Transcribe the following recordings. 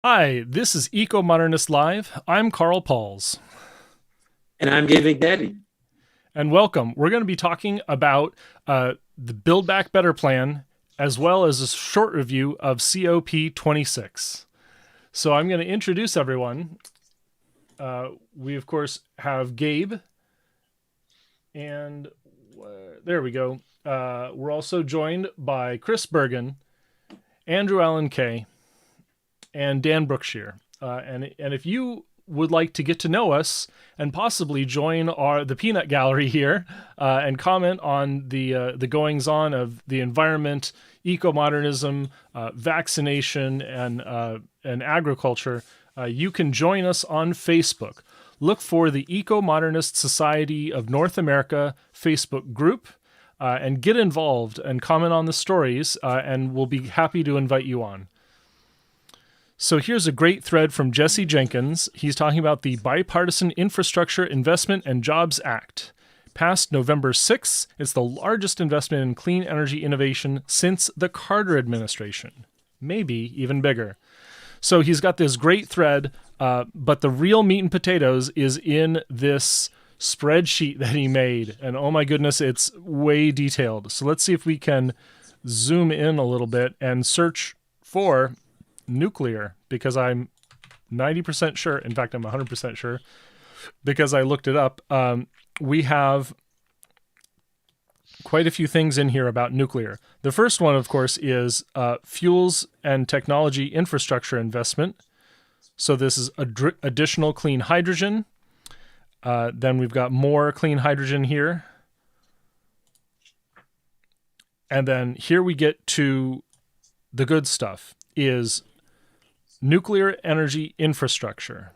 Hi, this is Ecomodernist Live. I'm Carl Pauls. And I'm Gabe Daddy. And welcome. We're going to be talking about the Build Back Better plan, as well as a short review of COP26. So I'm going to introduce everyone. We, of course, have Gabe. And there we go. We're also joined by Chris Bergen, Andrew Allen Kay, and Dan Brookshire. And if you would like to get to know us and possibly join the peanut gallery here and comment on the goings on of the environment, eco-modernism, vaccination, and agriculture, you can join us on Facebook. Look for the Eco-Modernist Society of North America Facebook group and get involved and comment on the stories, and we'll be happy to invite you on. So here's a great thread from Jesse Jenkins. He's talking about the Bipartisan Infrastructure Investment and Jobs Act. Passed November 6th, it's the largest investment in clean energy innovation since the Carter administration. Maybe even bigger. So he's got this great thread, but the real meat and potatoes is in this spreadsheet that he made. And oh my goodness, it's way detailed. So let's see if we can zoom in a little bit and search for nuclear, because I'm 90% sure, in fact, I'm 100% sure, because I looked it up. We have quite a few things in here about nuclear. The first one, of course, is fuels and technology infrastructure investment. So this is additional clean hydrogen. Then we've got more clean hydrogen here. And then here we get to the good stuff, is nuclear energy infrastructure.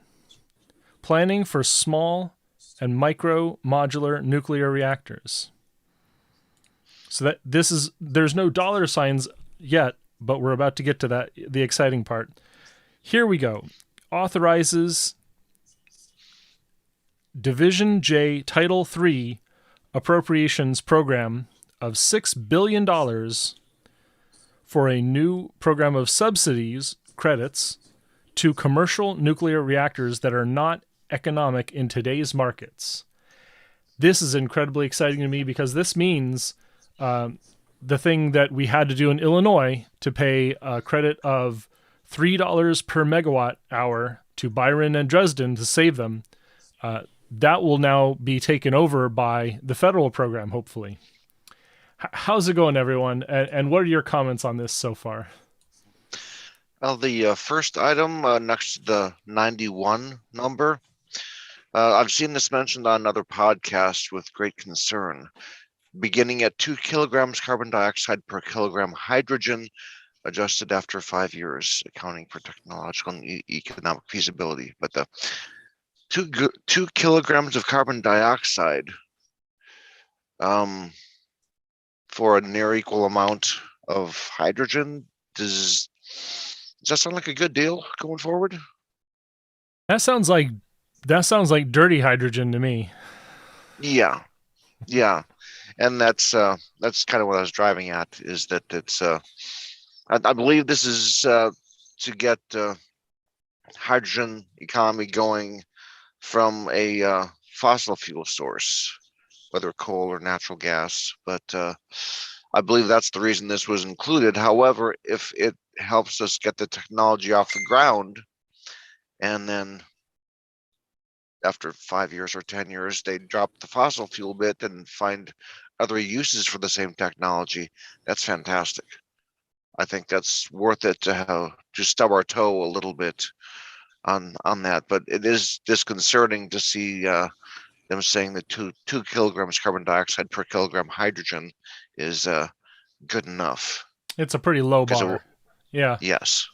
Planning for small and micro modular nuclear reactors. So that there's no dollar signs yet, but we're about to get to that, the exciting part. Here we go. Authorizes Division J Title III appropriations program of $6 billion for a new program of subsidies, credits, to commercial nuclear reactors that are not economic in today's markets. This is incredibly exciting to me because this means the thing that we had to do in Illinois to pay a credit of $3 per megawatt hour to Byron and Dresden to save them, that will now be taken over by the federal program, hopefully. How's it going, everyone? And what are your comments on this so far? Well, the first item next to the 91 number, I've seen this mentioned on another podcast with great concern. Beginning at 2 kilograms carbon dioxide per kilogram hydrogen, adjusted after 5 years, accounting for technological and economic feasibility. But the 2 kilograms of carbon dioxide for a near equal amount of hydrogen, does that sound like a good deal going forward? That sounds like dirty hydrogen to me. Yeah, and that's kind of what I was driving at. Is that it's I believe this is to get hydrogen economy going from a fossil fuel source, whether coal or natural gas. But I believe that's the reason this was included. However, if it helps us get the technology off the ground, and then after 5 years or 10 years, they drop the fossil fuel bit and find other uses for the same technology, that's fantastic. I think that's worth it to stub our toe a little bit on that. But it is disconcerting to see them saying that 2 kilograms carbon dioxide per kilogram hydrogen is good enough. It's a pretty low bar. Yeah. Yes.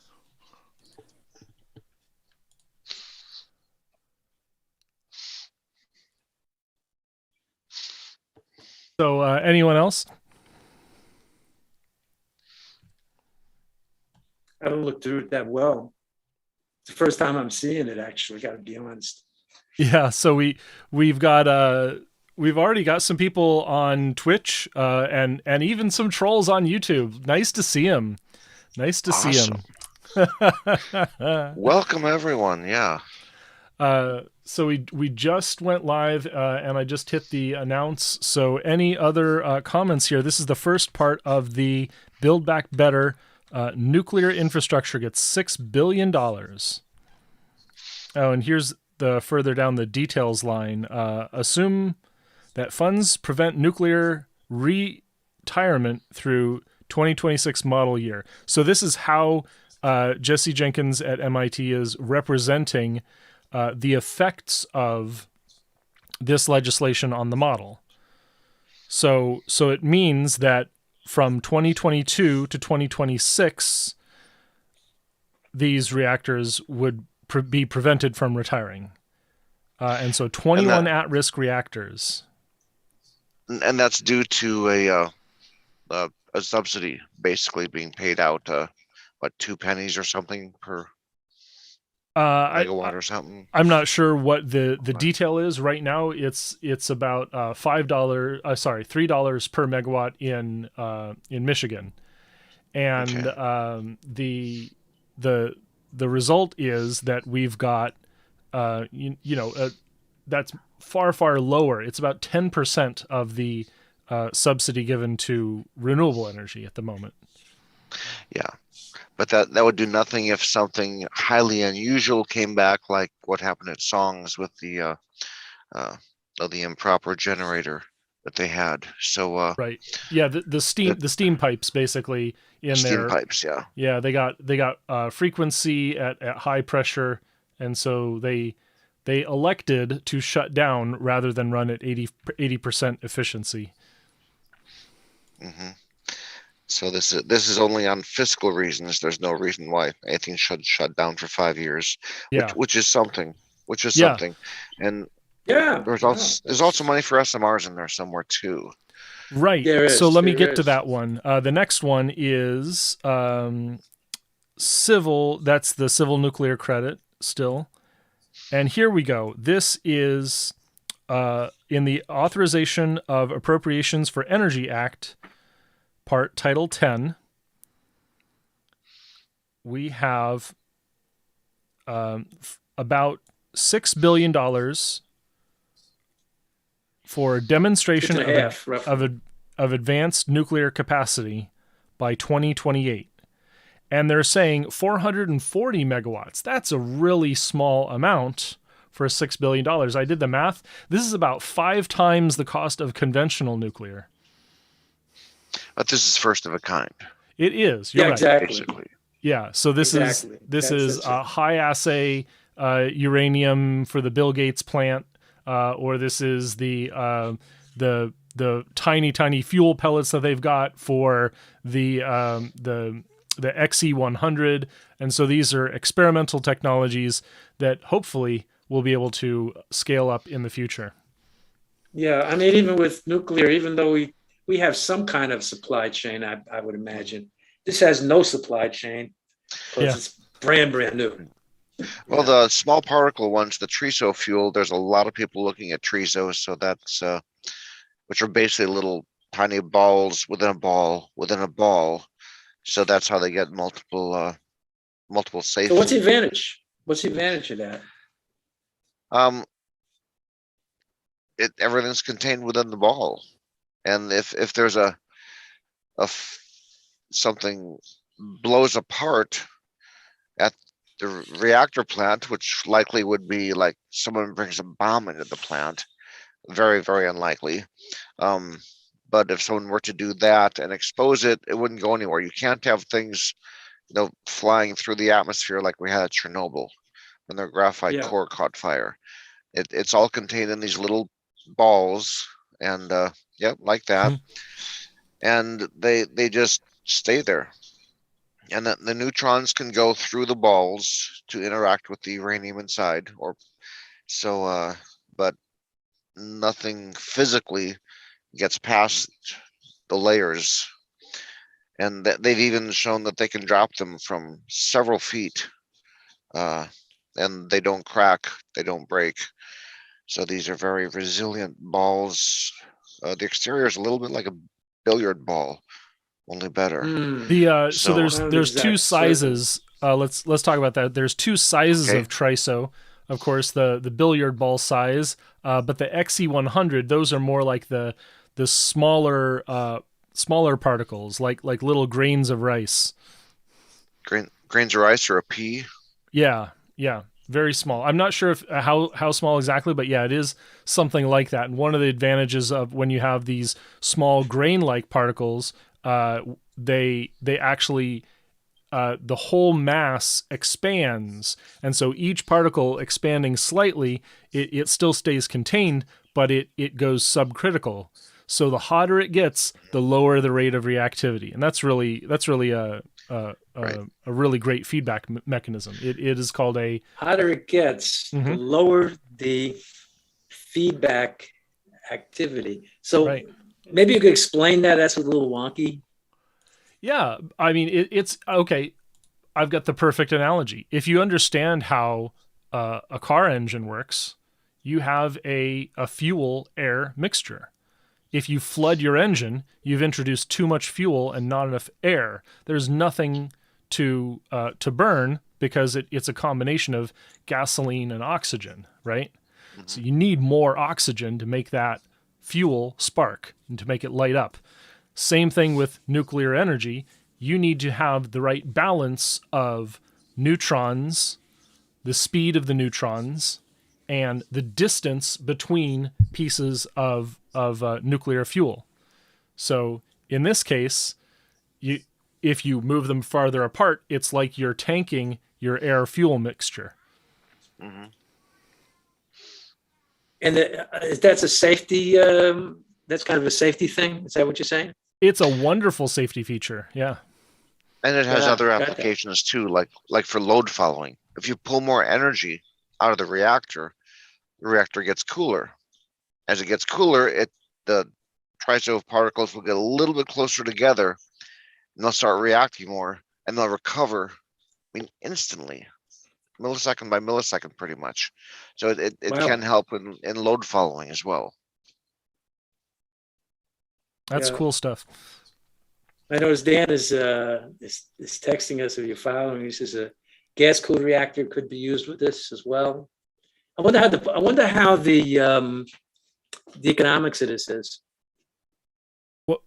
So anyone else? I don't look through it that well. It's the first time I'm seeing it, actually, got to be honest. Yeah, so we've already got some people on Twitch and even some trolls on YouTube. Nice to see them. Nice to see them. Welcome everyone. Yeah. So we just went live, and I just hit the announce. So any other comments here? This is the first part of the Build Back Better. Nuclear infrastructure gets $6 billion. Oh, and here's the further down the details line. Assume that funds prevent nuclear retirement through 2026 model year. So this is how Jesse Jenkins at MIT is representing the effects of this legislation on the model. So it means that from 2022 to 2026, these reactors would be prevented from retiring. And so 21 at-risk reactors. And that's due to a subsidy basically being paid out, what, 2 pennies or something per megawatt or something. I'm not sure what the detail is right now. It's about $3 per megawatt in Michigan, and Okay. the result is that we've got that's far lower. It's about 10% of the subsidy given to renewable energy at the moment. Yeah. But that would do nothing if something highly unusual came back, like what happened at Songs with the improper generator that they had. So right, yeah, the steam pipes basically in steam there. pipes, yeah. Yeah, they got frequency at high pressure, and so they elected to shut down rather than run at 80% efficiency. Mm-hmm. So this is only on fiscal reasons. There's no reason why anything should shut down for 5 years, Yeah. which is something. Yeah. And Yeah. there's also money for SMRs in there somewhere too. Right. There is, so let me there get is. to that one. The next one is civil. That's the civil nuclear credit still. And here we go. This is in the Authorization of Appropriations for Energy Act, Part Title 10. We have about $6 billion for demonstration of advanced nuclear capacity by 2028. And they're saying 440 megawatts. That's a really small amount for $6 billion. I did the math. This is about 5 times the cost of conventional nuclear. But this is first of a kind. It is. You're right. Exactly. Basically. Yeah. So this is a high assay uranium for the Bill Gates plant, or this is the tiny fuel pellets that they've got for the XE100. And so these are experimental technologies that hopefully will be able to scale up in the future. Yeah, I mean, even with nuclear, even though we have some kind of supply chain, I would imagine this has no supply chain because it's brand new. Well, the small particle ones, the TRISO fuel, there's a lot of people looking at TRISO, so that's which are basically little tiny balls within a ball within a ball. So that's how they get multiple safety. So what's the advantage? What's the advantage of that? Everything's contained within the ball, and if there's something blows apart at the reactor plant, which likely would be like someone brings a bomb into the plant, very unlikely. But if someone were to do that and expose it, it wouldn't go anywhere. You can't have things, flying through the atmosphere like we had at Chernobyl when their graphite core caught fire. It's all contained in these little balls, and like that. And they just stay there. And the neutrons can go through the balls to interact with the uranium inside, but nothing physically gets past the layers. And they've even shown that they can drop them from several feet, and they don't crack, they don't break. So these are very resilient balls. The exterior is a little bit like a billiard ball, only better. So there's two sizes let's talk about that. There's two sizes Okay. of TRISO. Of course, the billiard ball size, but the XE100, those are more like the smaller particles, like little grains of rice. Grains of rice or a pea. Yeah, very small. I'm not sure if how small exactly, but yeah, it is something like that. And one of the advantages of when you have these small grain-like particles, they actually the whole mass expands, and so each particle expanding slightly, it still stays contained, but it goes subcritical. So the hotter it gets, the lower the rate of reactivity, and that's really a really great feedback mechanism. It is called a Hotter it gets, the lower the feedback activity. So right. maybe you could explain that. That's a little wonky. Yeah, I mean it's okay. I've got the perfect analogy. If you understand how a car engine works, you have a fuel air mixture. If you flood your engine, you've introduced too much fuel and not enough air. There's nothing to burn because it's a combination of gasoline and oxygen, right? Mm-hmm. So you need more oxygen to make that fuel spark and to make it light up. Same thing with nuclear energy. You need to have the right balance of neutrons, the speed of the neutrons, and the distance between pieces of nuclear fuel. So in this case, if you move them farther apart, it's like you're tanking your air-fuel mixture. Mm-hmm. And that's a safety. That's kind of a safety thing. Is that what you're saying? It's a wonderful safety feature. Yeah. And it has other applications too, like for load following. If you pull more energy out of the reactor gets cooler. As it gets cooler, the TRISO particles will get a little bit closer together, and they'll start reacting more, and they'll recover, instantly, millisecond by millisecond, pretty much. So it wow. can help in load following as well. That's cool stuff. I noticed Dan is texting us if you're following. He says a gas cooled reactor could be used with this as well. I wonder how the economics of this is.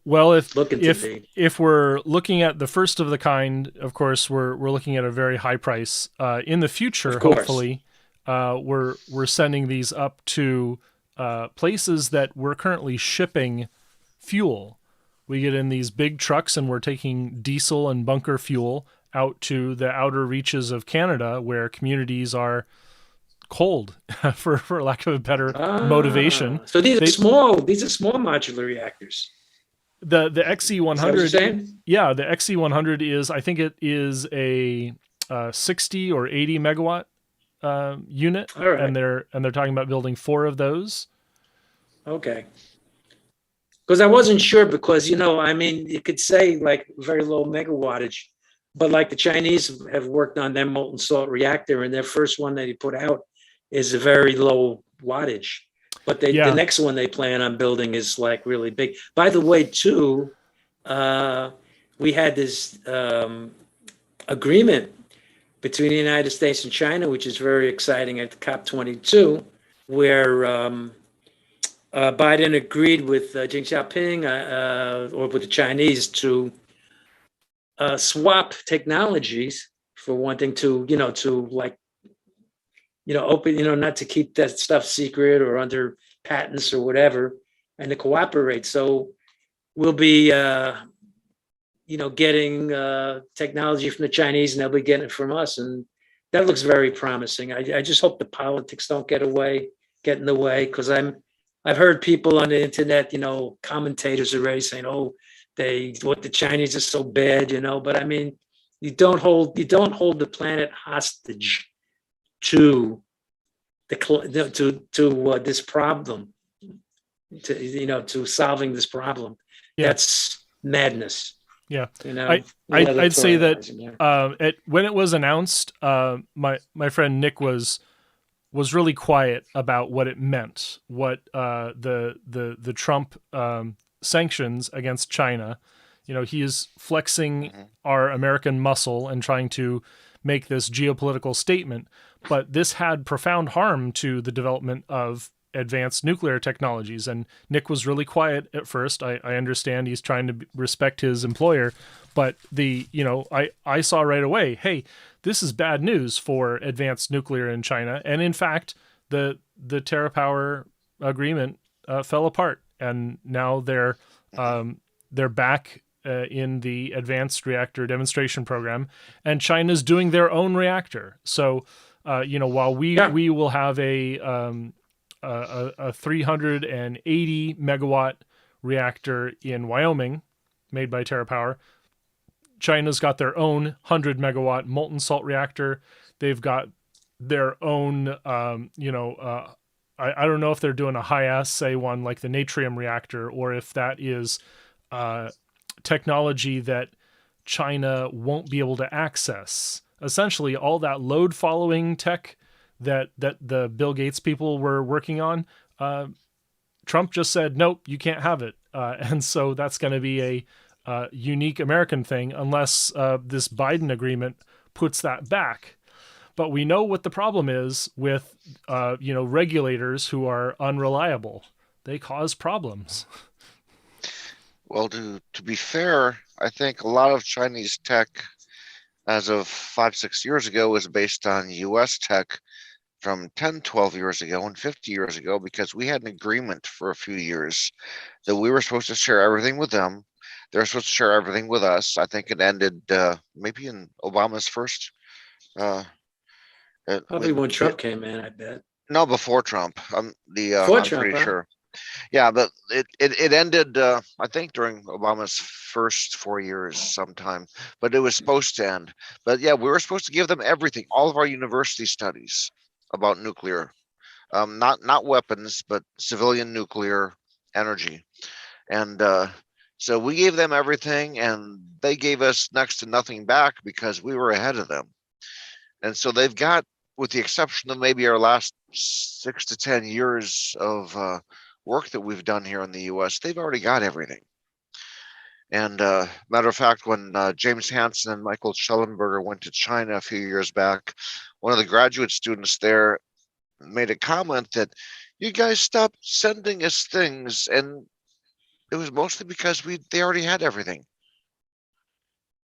Well, if we're looking at the first of the kind, of course, we're looking at a very high price. In the future, hopefully, we're sending these up to places that we're currently shipping fuel. We get in these big trucks and we're taking diesel and bunker fuel out to the outer reaches of Canada, where communities are cold, for lack of a better motivation. So these are small modular reactors. The XE100, yeah, the XE100 is, I think it is a 60 or 80 megawatt unit, right. and they're talking about building 4 of those. Okay. Because I wasn't sure, because you could say like very low megawattage, but like the Chinese have worked on their molten salt reactor, and their first one that they put out is a very low wattage. But the next one they plan on building is like really big. By the way, too, we had this agreement between the United States and China, which is very exciting, at the COP26, where Biden agreed with Xi Jinping or with the Chinese to swap technologies, for one thing, to open, not to keep that stuff secret or under patents or whatever, and to cooperate. So we'll be, getting technology from the Chinese, and they'll be getting it from us. And that looks very promising. I just hope the politics don't get in the way, because I've heard people on the internet, commentators already saying, "Oh, the Chinese are so bad," But I mean, you don't hold the planet hostage to this problem, to solving this problem. Yeah. That's madness. Yeah, I'd say that when it was announced, my friend Nick was really quiet about what it meant, what the Trump sanctions against China. He is flexing our American muscle and trying to make this geopolitical statement, but this had profound harm to the development of advanced nuclear technologies. And Nick was really quiet at first. I understand he's trying to respect his employer, but I saw right away, hey, this is bad news for advanced nuclear in China. And in fact, the TerraPower agreement fell apart, and now they're back in the advanced reactor demonstration program, and China's doing their own reactor. So, while we will have a 380 megawatt reactor in Wyoming made by TerraPower, China's got their own 100 megawatt molten salt reactor. They've got their own, I don't know if they're doing a high assay one like the natrium reactor, or if that is technology that China won't be able to access. Essentially, all that load following tech that the Bill Gates people were working on, Trump just said, nope, you can't have it. And so that's going to be a unique American thing unless this Biden agreement puts that back. But we know what the problem is with, regulators who are unreliable. They cause problems. Well, to be fair, I think a lot of Chinese tech as of 5-6 years ago was based on US tech from 10, 12 years ago and 50 years ago, because we had an agreement for a few years that we were supposed to share everything with them. They're supposed to share everything with us. I think it ended maybe in Obama's first. Probably when Trump came in, I bet. No, before Trump. I'm pretty sure. Yeah, but it ended, I think, during Obama's first 4 years sometime, but it was supposed to end. But yeah, we were supposed to give them everything, all of our university studies about nuclear, not weapons, but civilian nuclear energy. And so we gave them everything, and they gave us next to nothing back because we were ahead of them. And so they've got, with the exception of maybe our last 6 to 10 years of work that we've done here in the US, they've already got everything. And matter of fact, when James Hansen and Michael Schellenberger went to China a few years back, one of the graduate students there made a comment that you guys stopped sending us things, and it was mostly because they already had everything.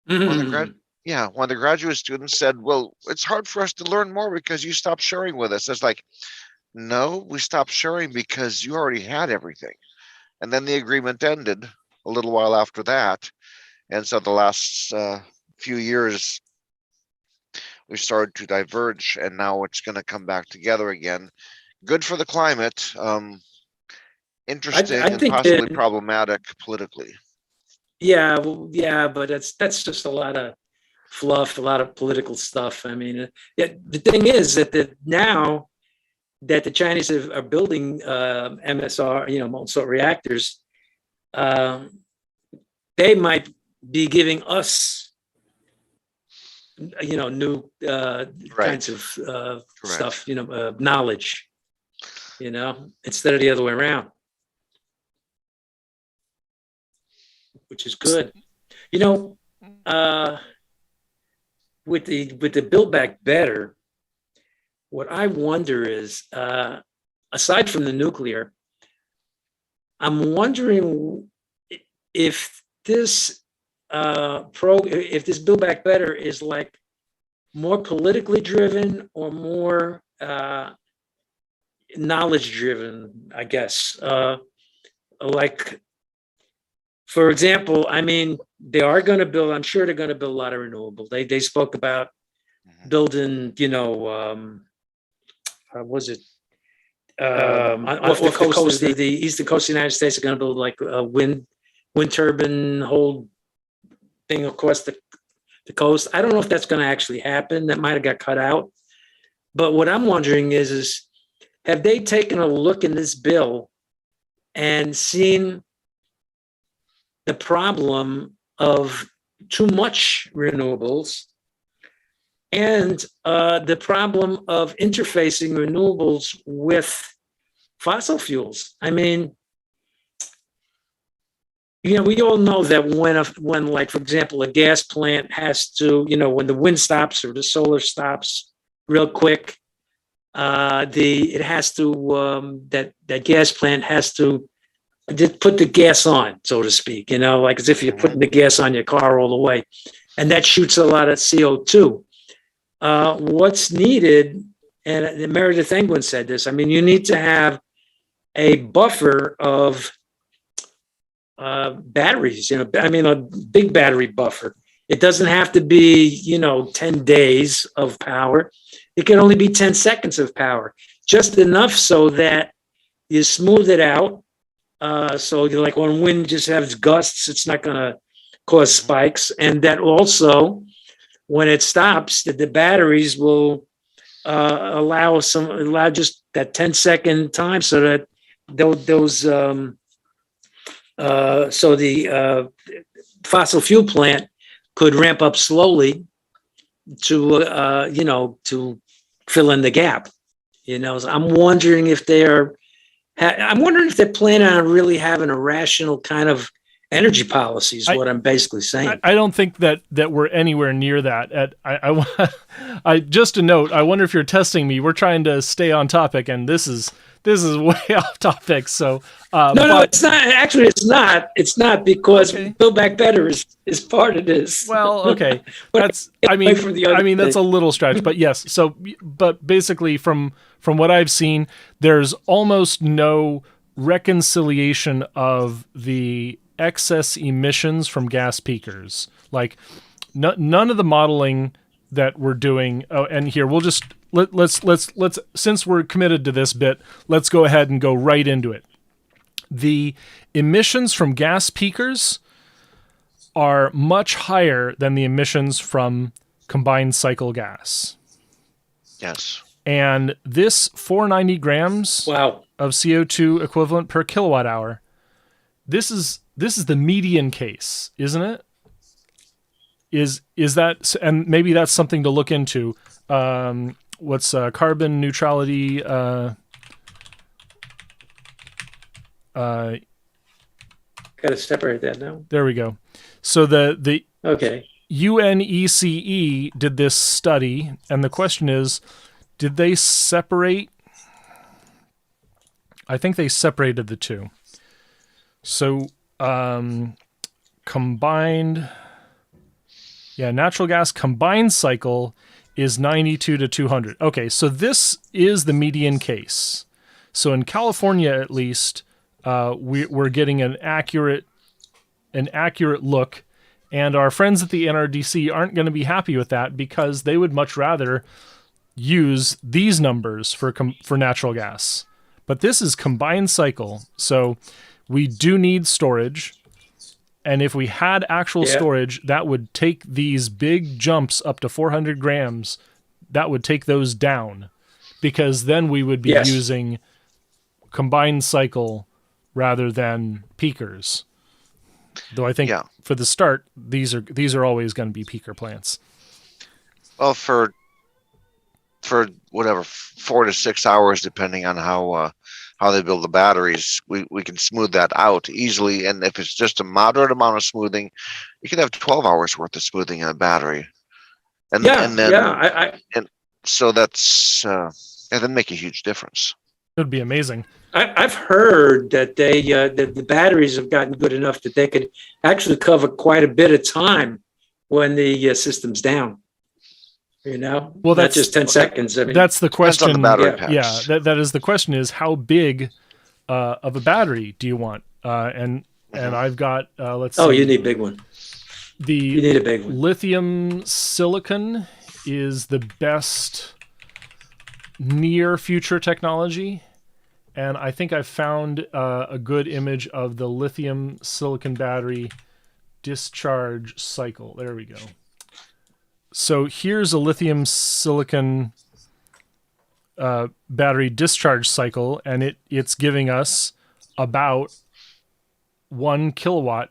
One of the graduate students said, well, it's hard for us to learn more because you stopped sharing with us. It's like, no, we stopped sharing because you already had everything. And then the agreement ended a little while after that. And so the last few years, we started to diverge, and now it's going to come back together again. Good for the climate. Interesting and possibly problematic politically. Yeah, but that's just a lot of fluff, a lot of political stuff. I mean, the thing is that now that the Chinese are building MSR, molten salt reactors, they might be giving us, new kinds of stuff, knowledge, instead of the other way around, which is good. With the Build Back Better, what I wonder is, aside from the nuclear, I'm wondering if this if this Build Back Better is like more politically driven or more knowledge driven, I guess. Like, for example, I mean, they are going to build, I'm sure they're going to build a lot of renewable. They spoke about building, was it off the coast, the eastern coast of the United States are going to build like a wind turbine whole thing across the coast. I don't know if that's going to actually happen. That might have got cut out. But what I'm wondering is have they taken a look in this bill and seen the problem of too much renewables and the problem of interfacing renewables with fossil fuels? I mean, we all know that when like, for example, a gas plant has to, when the wind stops or the solar stops real quick, it has to, that gas plant has to put the gas on, so to speak, like as if you're putting the gas on your car all the way. And that shoots a lot of CO2. What's needed, and Meredith England said this, I mean, you need to have a buffer of batteries, I mean, a big battery buffer. It doesn't have to be, 10 days of power. It can only be 10 seconds of power, just enough so that you smooth it out. So you're like when wind just has gusts, it's not going to cause spikes. And that also, when it stops, that the batteries will allow just that 10-second time so that so the fossil fuel plant could ramp up slowly to fill in the gap. So I'm wondering if they're planning on really having a rational kind of energy policy is what I'm basically saying. I don't think that we're anywhere near that. I just a note, I wonder if you're testing me. We're trying to stay on topic, and this is way off topic. So no, it's not. Actually, it's not. It's not, because Build Back Better is part of this. Well, okay, that's. I mean, that's a little stretch, but yes. So, but basically, from what I've seen, there's almost no reconciliation of the excess emissions from gas peakers. Like, none of the modeling that we're doing. Oh, and here we'll just let's since we're committed to this bit, let's go ahead and go right into it. The emissions from gas peakers are much higher than the emissions from combined cycle gas. Yes. And this 490 grams of CO2 equivalent per kilowatt hour, this is the median case, isn't it? Is that, and maybe that's something to look into. What's carbon neutrality? Got to separate that now. There we go. So the okay. UNECE did this study, and the question is, did they separate? I think they separated the two. So combined, natural gas combined cycle is 92 to 200. Okay, so this is the median case. So in California, at least, we're getting an accurate look, and our friends at the NRDC aren't going to be happy with that, because they would much rather use these numbers for natural gas. But this is combined cycle, so we do need storage. And if we had actual storage, that would take these big jumps up to 400 grams. That would take those down, because then we would be using combined cycle rather than peakers. Though I think for the start, these are always going to be peaker plants. Well, for whatever 4 to 6 hours, depending on how they build the batteries, we can smooth that out easily. And if it's just a moderate amount of smoothing, you can have 12 hours worth of smoothing in a battery. And so that's and then make a huge difference. It would be amazing. I've heard that that the batteries have gotten good enough that they could actually cover quite a bit of time when the system's down. Well, that's not just 10 seconds. I mean, that's the question. That is the question: is how big of a battery do you want? And I've got let's. Oh, see. you need a big one. You need a big one. Lithium silicon is the best near future technology, and I think I've found a good image of the lithium silicon battery discharge cycle. There we go. So here's a lithium silicon battery discharge cycle, and it's giving us about 1 kilowatt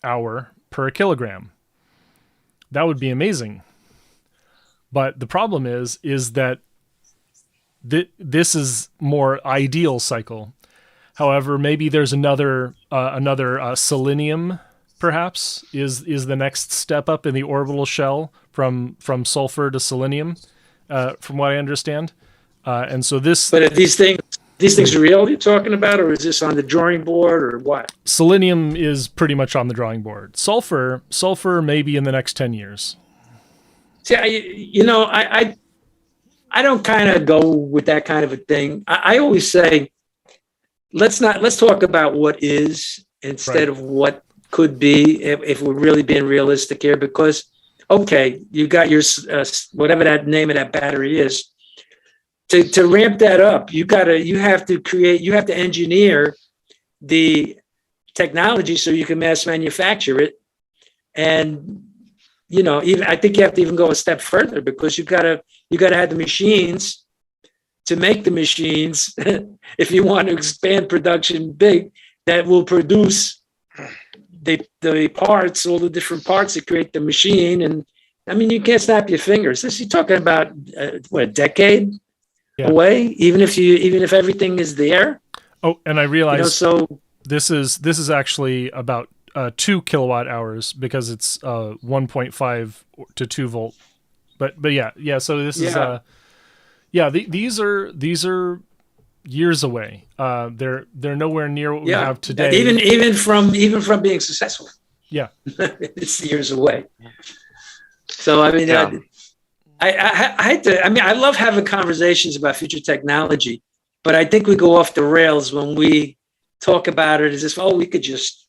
hour per kilogram. That would be amazing. But the problem is that this is more ideal cycle. However, maybe there's another selenium. Perhaps is the next step up in the orbital shell from sulfur to selenium, from what I understand. And so this. But are these things real you're talking about, or is this on the drawing board, or what? Selenium is pretty much on the drawing board. Sulfur maybe in the next 10 years. See, I don't kind of go with that kind of a thing. I always say, let's talk about what is instead of what could be, if we're really being realistic here, because, okay, you got your, whatever that name of that battery is, to ramp that up, you have to engineer the technology so you can mass manufacture it. And, even I think you have to even go a step further, because you gotta have the machines to make the machines if you want to expand production big, that will produce the parts, all the different parts that create the machine. And I mean, you can't snap your fingers. You're talking about a decade away, even if everything is there. Oh, and I realize so this is actually about 2 kilowatt hours, because it's 1.5 to 2 volt. But yeah. So this is these are years away. They're nowhere near what we have today. Even from being successful. Yeah, it's years away. So I mean, I love having conversations about future technology, but I think we go off the rails when we talk about it as if, we could just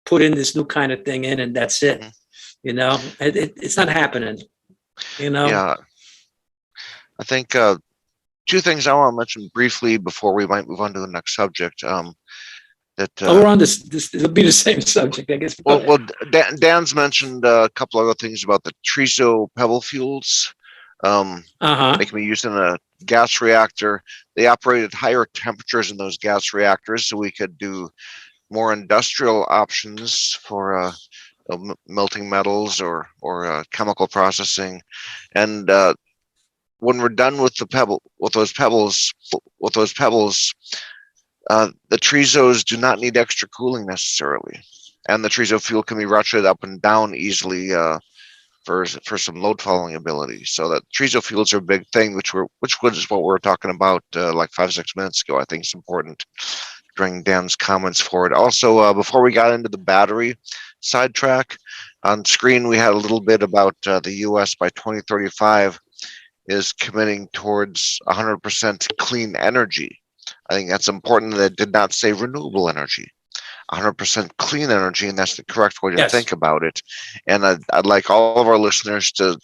put in this new kind of thing in and that's it. It's not happening. Yeah. I think 2 things I want to mention briefly before we might move on to the next subject. We're on this. It'll be the same subject, I guess. Well, Dan's mentioned a couple other things about the triso pebble fuels. They can be used in a gas reactor. They operate at higher temperatures in those gas reactors, so we could do more industrial options for melting metals or chemical processing. And when we're done with those pebbles, the trisos do not need extra cooling necessarily, and the triso fuel can be ratcheted up and down easily for some load following ability. So that triso fuels are a big thing, which was what we were talking about like 5-6 minutes ago. I think it's important during Dan's comments for it. Also, before we got into the battery sidetrack, on screen we had a little bit about the U.S. by 2035 is committing towards 100% clean energy. I think that's important that it did not say renewable energy. 100% clean energy, and that's the correct way to think about it. And I'd like all of our listeners to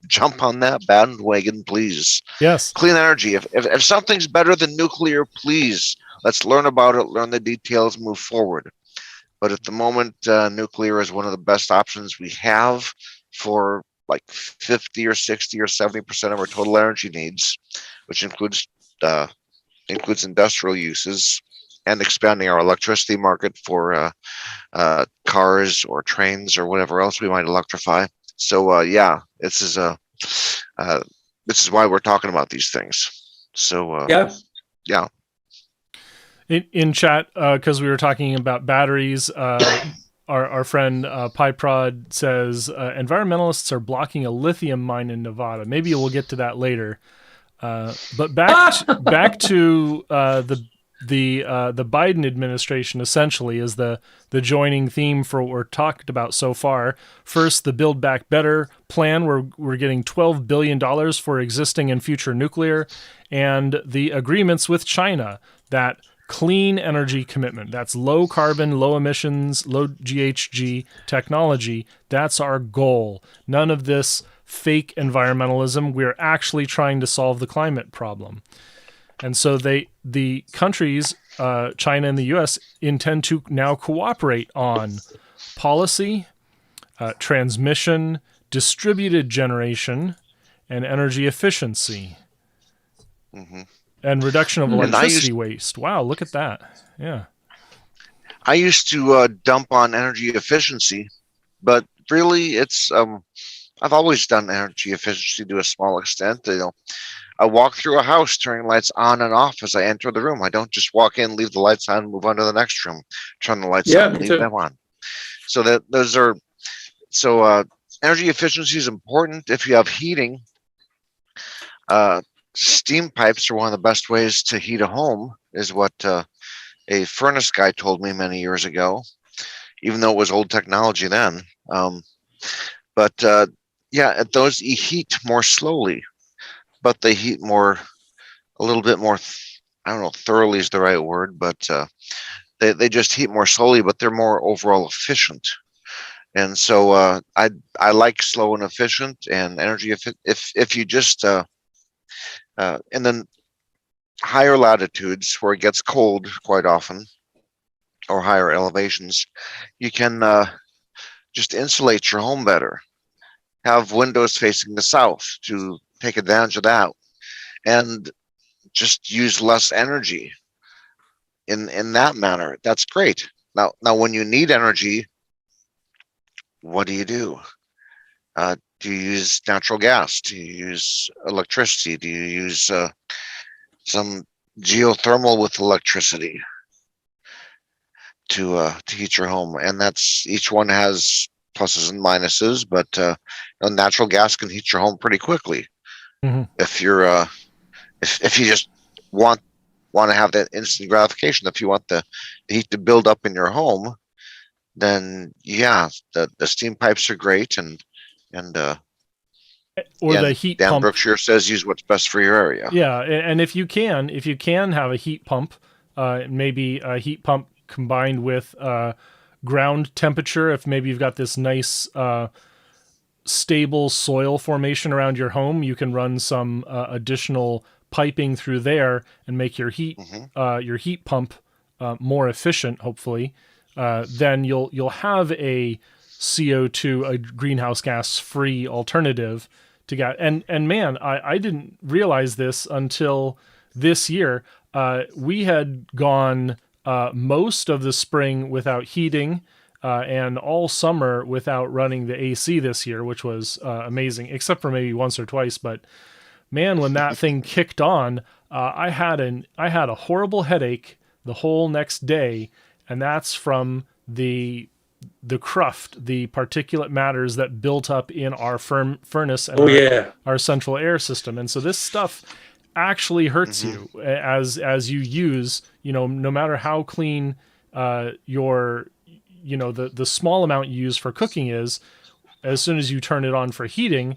jump on that bandwagon, please. Yes. Clean energy. If something's better than nuclear, please, let's learn about it, learn the details, move forward. But at the moment, nuclear is one of the best options we have for like 50 or 60 or 70% of our total energy needs, which includes industrial uses and expanding our electricity market for cars or trains or whatever else we might electrify. So this is why we're talking about these things. So In chat, because we were talking about batteries, our friend PyProd says environmentalists are blocking a lithium mine in Nevada. Maybe we'll get to that later. But back to the Biden administration essentially is the joining theme for what we're talked about so far. First, the Build Back Better plan, where we're getting $12 billion for existing and future nuclear, and the agreements with China, that clean energy commitment. That's low carbon, low emissions, low GHG technology. That's our goal. None of this fake environmentalism. We're actually trying to solve the climate problem. And so the countries, China and the US, intend to now cooperate on policy, transmission, distributed generation, and energy efficiency. Mm-hmm. And reduction of electricity waste. Wow, look at that. Yeah. I used to dump on energy efficiency, but really it's I've always done energy efficiency to a small extent. I walk through a house, turning lights on and off as I enter the room. I don't just walk in, leave the lights on, move on to the next room, turn the lights Yeah, on, me leave too. them on. So energy efficiency is important. If you have heating, steam pipes are one of the best ways to heat a home, is what a furnace guy told me many years ago, even though it was old technology then. Yeah, those heat more slowly, but they heat a little bit more. I don't know, thoroughly is the right word, but they just heat more slowly, but they're more overall efficient. And so I like slow and efficient and energy. If you just and then higher latitudes where it gets cold quite often, or higher elevations, you can just insulate your home better. Have windows facing the south to take advantage of that, and just use less energy in that manner. That's great. Now, when you need energy, what do you do? Do you use natural gas? Do you use electricity? Do you use some geothermal with electricity to heat your home? And that's, each one has pluses and minuses, but natural gas can heat your home pretty quickly. Mm-hmm. If you're if you just want to have that instant gratification, if you want the heat to build up in your home, then yeah, the steam pipes are great, and or the heat Dan pump. Brookshire says use what's best for your area. Yeah, and if you can have a heat pump, maybe a heat pump combined with ground temperature. If maybe you've got this nice stable soil formation around your home, you can run some additional piping through there and make your heat pump more efficient. Hopefully, then you'll have a CO2, a greenhouse gas free alternative to get. And man, I didn't realize this until this year. We had gone most of the spring without heating, and all summer without running the AC this year, which was amazing, except for maybe once or twice. But man, when that thing kicked on, I had a horrible headache the whole next day, and that's from the cruft, the particulate matters that built up in our furnace and our central air system. And so this stuff actually hurts you as you use, no matter how clean your, the small amount you use for cooking is, as soon as you turn it on for heating,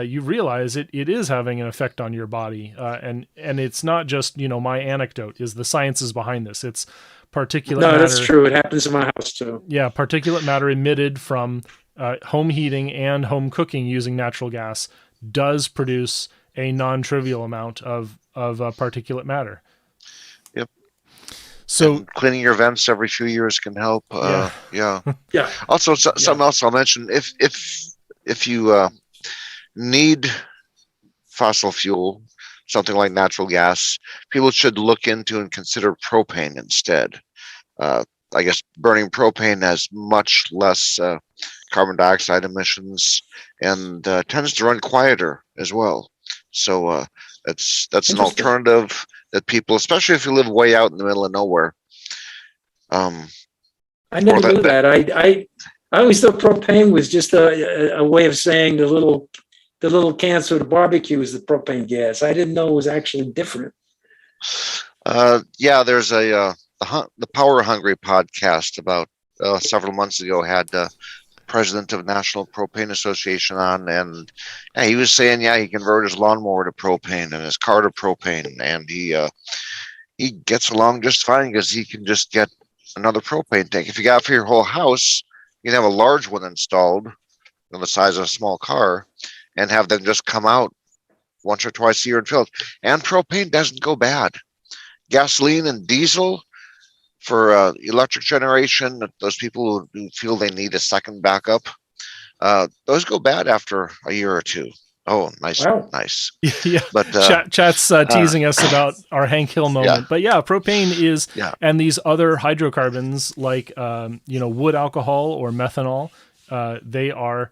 you realize it is having an effect on your body. And it's not just, my anecdote. Is the science is behind this. It's particulate matter. No, that's true. It happens in my house too. Yeah, particulate matter emitted from home heating and home cooking using natural gas does produce a non-trivial amount of particulate matter. Yep. So and cleaning your vents every few years can help. Yeah. Also, something else I'll mention: if you need fossil fuel, something like natural gas, people should look into and consider propane instead. I guess burning propane has much less carbon dioxide emissions and tends to run quieter as well. So that's an alternative that people, especially if you live way out in the middle of nowhere. I never knew that. I always thought propane was just a way of saying the little cans for the barbecue is the propane gas. I didn't know it was actually different. Yeah, there's the Power Hungry podcast about several months ago had president of National Propane Association on, and he was saying, he converted his lawnmower to propane and his car to propane, and he gets along just fine because he can just get another propane tank. If you got it for your whole house, you can have a large one installed, the size of a small car, and have them just come out once or twice a year and fill it. And propane doesn't go bad. Gasoline and diesel for electric generation, those people who feel they need a second backup, those go bad after a year or two. Oh, nice, wow. Nice. Yeah, but chat's teasing us about our Hank Hill moment. But propane is, and these other hydrocarbons like wood alcohol or methanol, they are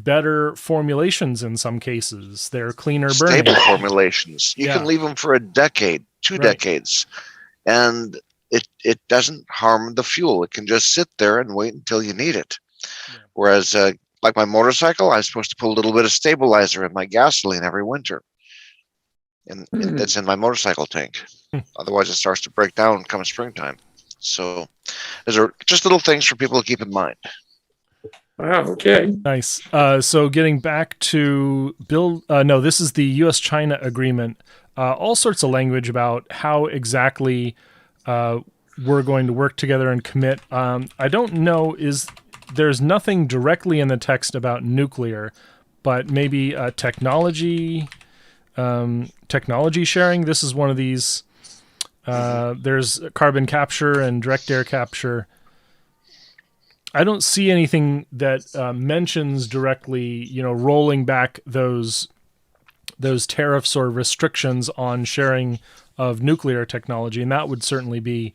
better formulations in some cases. They're cleaner burning. Stable formulations. You Yeah. can leave them for a decade, two decades, and it doesn't harm the fuel. It can just sit there and wait until you need it. Yeah. Whereas, like my motorcycle, I'm supposed to put a little bit of stabilizer in my gasoline every winter. And that's in my motorcycle tank. Otherwise, it starts to break down come springtime. So those are just little things for people to keep in mind. Wow, okay. Nice. So getting back to this is the U.S.-China agreement. All sorts of language about how exactly we're going to work together and commit. I don't know, there's nothing directly in the text about nuclear, but maybe technology sharing. This is one of these. There's carbon capture and direct air capture. I don't see anything that mentions directly, rolling back those tariffs or restrictions on sharing of nuclear technology, and that would certainly be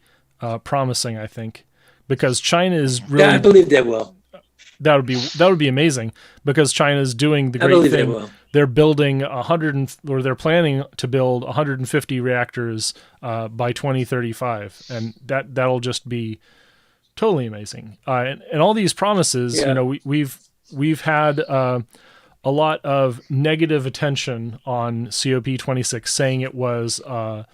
promising, I think, because China is really. Yeah, I believe they will. That would be amazing, because China is doing the great thing. They will. They're building they're planning to build 150 reactors by 2035, and that'll just be totally amazing. And all these promises, we've had a lot of negative attention on COP26, saying it was a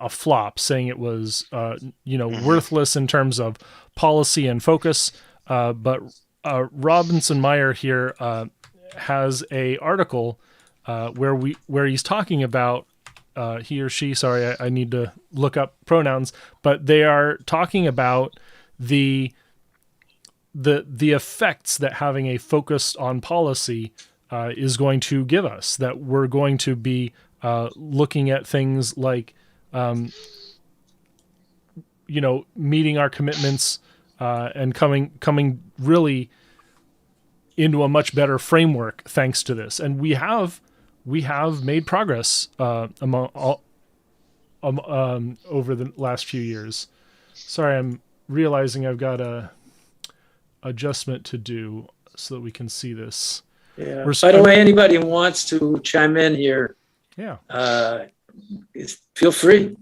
flop, saying it was worthless in terms of policy and focus. But Robinson Meyer here has a article where he's talking about he or she. Sorry, I need to look up pronouns, but they are talking about the effects that having a focus on policy is going to give us. That we're going to be looking at things like meeting our commitments and coming really into a much better framework thanks to this. And we have made progress over the last few years. Sorry, I'm realizing I've got a adjustment to do so that we can see this. Yeah. By the way, anybody who wants to chime in here, feel free.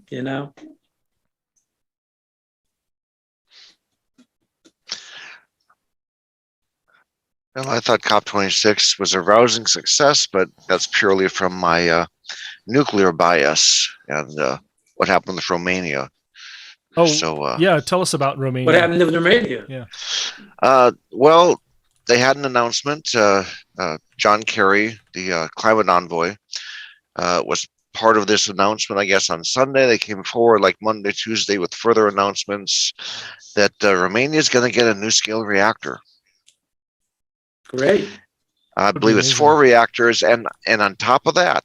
Well, I thought COP26 was a rousing success, but that's purely from my nuclear bias and what happened with Romania. Oh, so tell us about Romania. What happened in Romania? Yeah. Well, they had an announcement. John Kerry, the climate envoy, was part of this announcement, I guess, on Sunday. They came forward like Monday, Tuesday with further announcements that Romania is going to get a NuScale reactor. Great. I believe it's 4 reactors, and on top of that,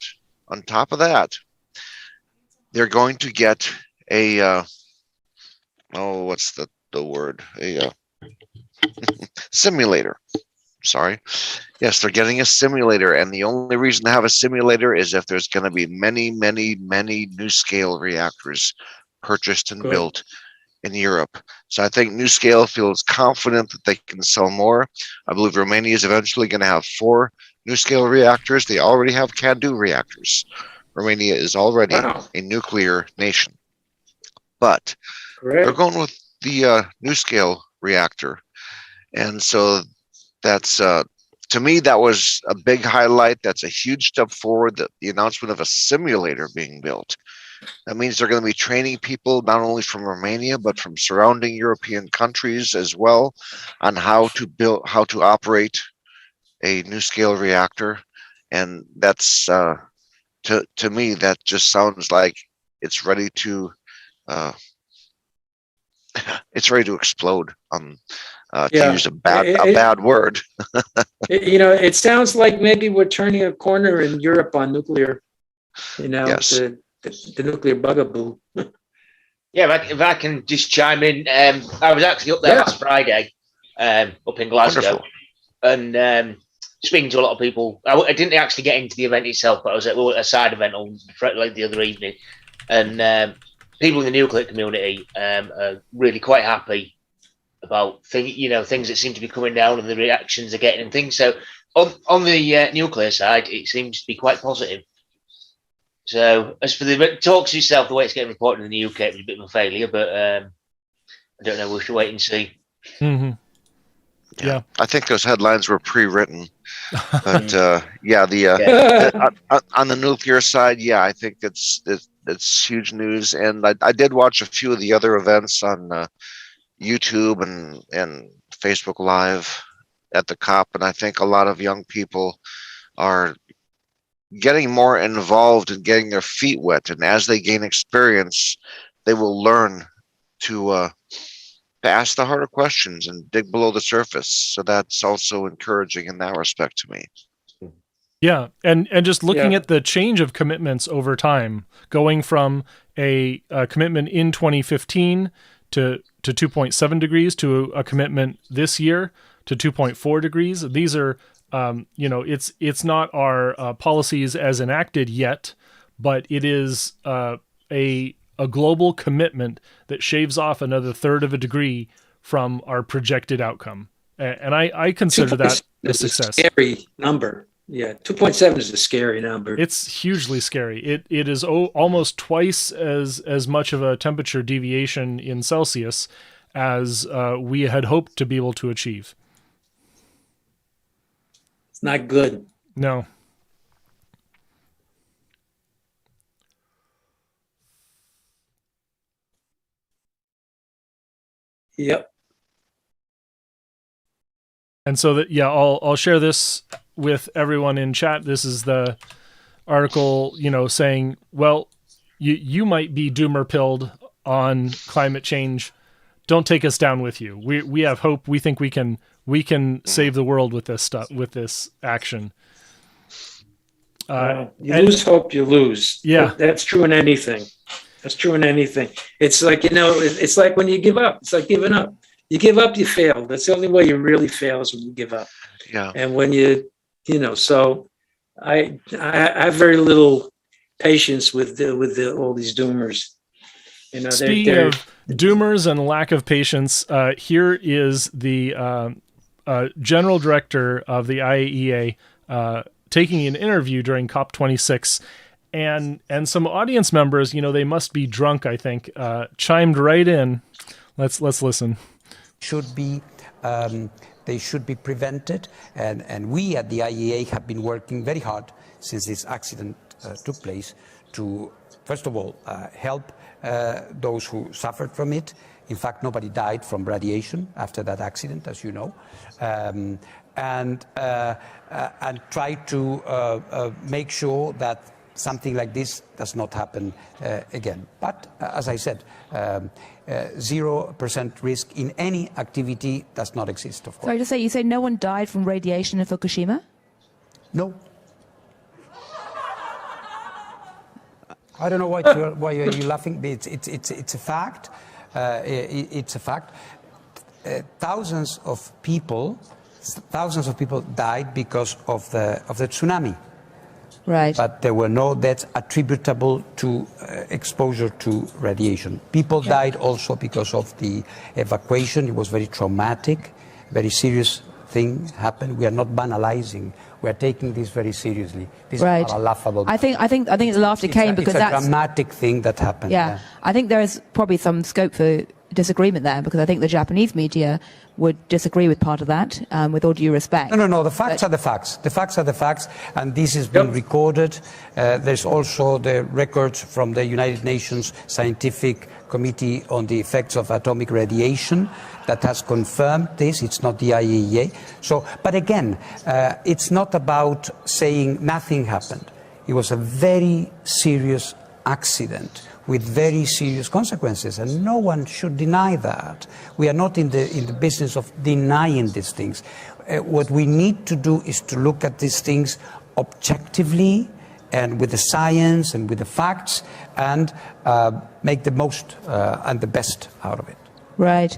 they're going to get a what's the word? A simulator. Sorry. Yes, they're getting a simulator, and the only reason to have a simulator is if there's going to be many, many, many NuScale reactors purchased and built in Europe. So I think NuScale feels confident that they can sell more. I believe Romania is eventually going to have 4 NuScale reactors. They already have CANDU reactors. Romania is already a nuclear nation. But they're going with the NuScale reactor. And so that's, to me, that was a big highlight. That's a huge step forward, the announcement of a simulator being built. That means they're going to be training people not only from Romania, but from surrounding European countries as well on how to operate a NuScale reactor. And that's, to me, that just sounds like it's ready to explode. To use a bad word. It sounds like maybe we're turning a corner in Europe on nuclear. Yes. The nuclear bugaboo. Yeah, if I can just chime in, I was actually up there last Friday, up in Glasgow. Wonderful. And speaking to a lot of people. I didn't actually get into the event itself, but I was at a side event on like the other evening, and people in the nuclear community are really quite happy about things that seem to be coming down and the reactions they're getting and things. So on the nuclear side, it seems to be quite positive. So as for the talks itself, the way it's getting reported in the UK, it was a bit of a failure, but I don't know. We should wait and see. Mm-hmm. Yeah, I think those headlines were pre-written, but on the nuclear side, I think it's huge news. And I did watch a few of the other events on YouTube and Facebook Live at the COP, and I think a lot of young people are getting more involved and getting their feet wet. And as they gain experience, they will learn to ask the harder questions and dig below the surface. So that's also encouraging in that respect to me. Yeah, and just looking at the change of commitments over time, going from a commitment in 2015 to 2.7 degrees to a commitment this year to 2.4 degrees. These are, it's not our policies as enacted yet, but it is a global commitment that shaves off another third of a degree from our projected outcome. And I consider that a success. A scary number. Yeah, 2.7 is a scary number. It's hugely scary. It is almost twice as much of a temperature deviation in Celsius as we had hoped to be able to achieve. It's not good. No. Yep. And so that I'll share this with everyone in chat. This is the article, saying, well, you might be doomer pilled on climate change. Don't take us down with you. We have hope. We think we can save the world with this stuff, with this action. You lose hope, you lose. Yeah, that's true in anything. That's true in anything. It's like, it's like when you give up. It's like giving up. You give up, you fail. That's the only way you really fail is when you give up. Yeah. And when so I have very little patience with all these doomers. Speaking of doomers and lack of patience, here is the general director of the IAEA taking an interview during COP26, and some audience members, they must be drunk, I think, chimed right in. Let's listen. They should be prevented, and we at the IAEA have been working very hard since this accident took place to, first of all, help those who suffered from it. In fact, nobody died from radiation after that accident, as you know, and try to make sure that something like this does not happen again. But as I said, 0% risk in any activity does not exist, of course. Sorry to say, you say no one died from radiation in Fukushima? No. I don't know why are you laughing. It's a fact. It's a fact. Thousands of people died because of the tsunami. Right. But there were no deaths attributable to exposure to radiation. People died also because of the evacuation. It was very traumatic, very serious thing happened. We are not banalizing. We are taking this very seriously. This is not a laughable. I think the laughter came because that's a dramatic thing that happened. Yeah, I think there is probably some scope for disagreement there, because I think the Japanese media would disagree with part of that, with all due respect. No. The facts are the facts. The facts are the facts, and this has been recorded. There's also the records from the United Nations Scientific Committee on the Effects of Atomic Radiation that has confirmed this. It's not the IAEA. So, but again, it's not about saying nothing happened. It was a very serious accident with very serious consequences, and no one should deny that. We are not in the business of denying these things. What we need to do is to look at these things objectively and with the science and with the facts, and make the most and the best out of it. Right.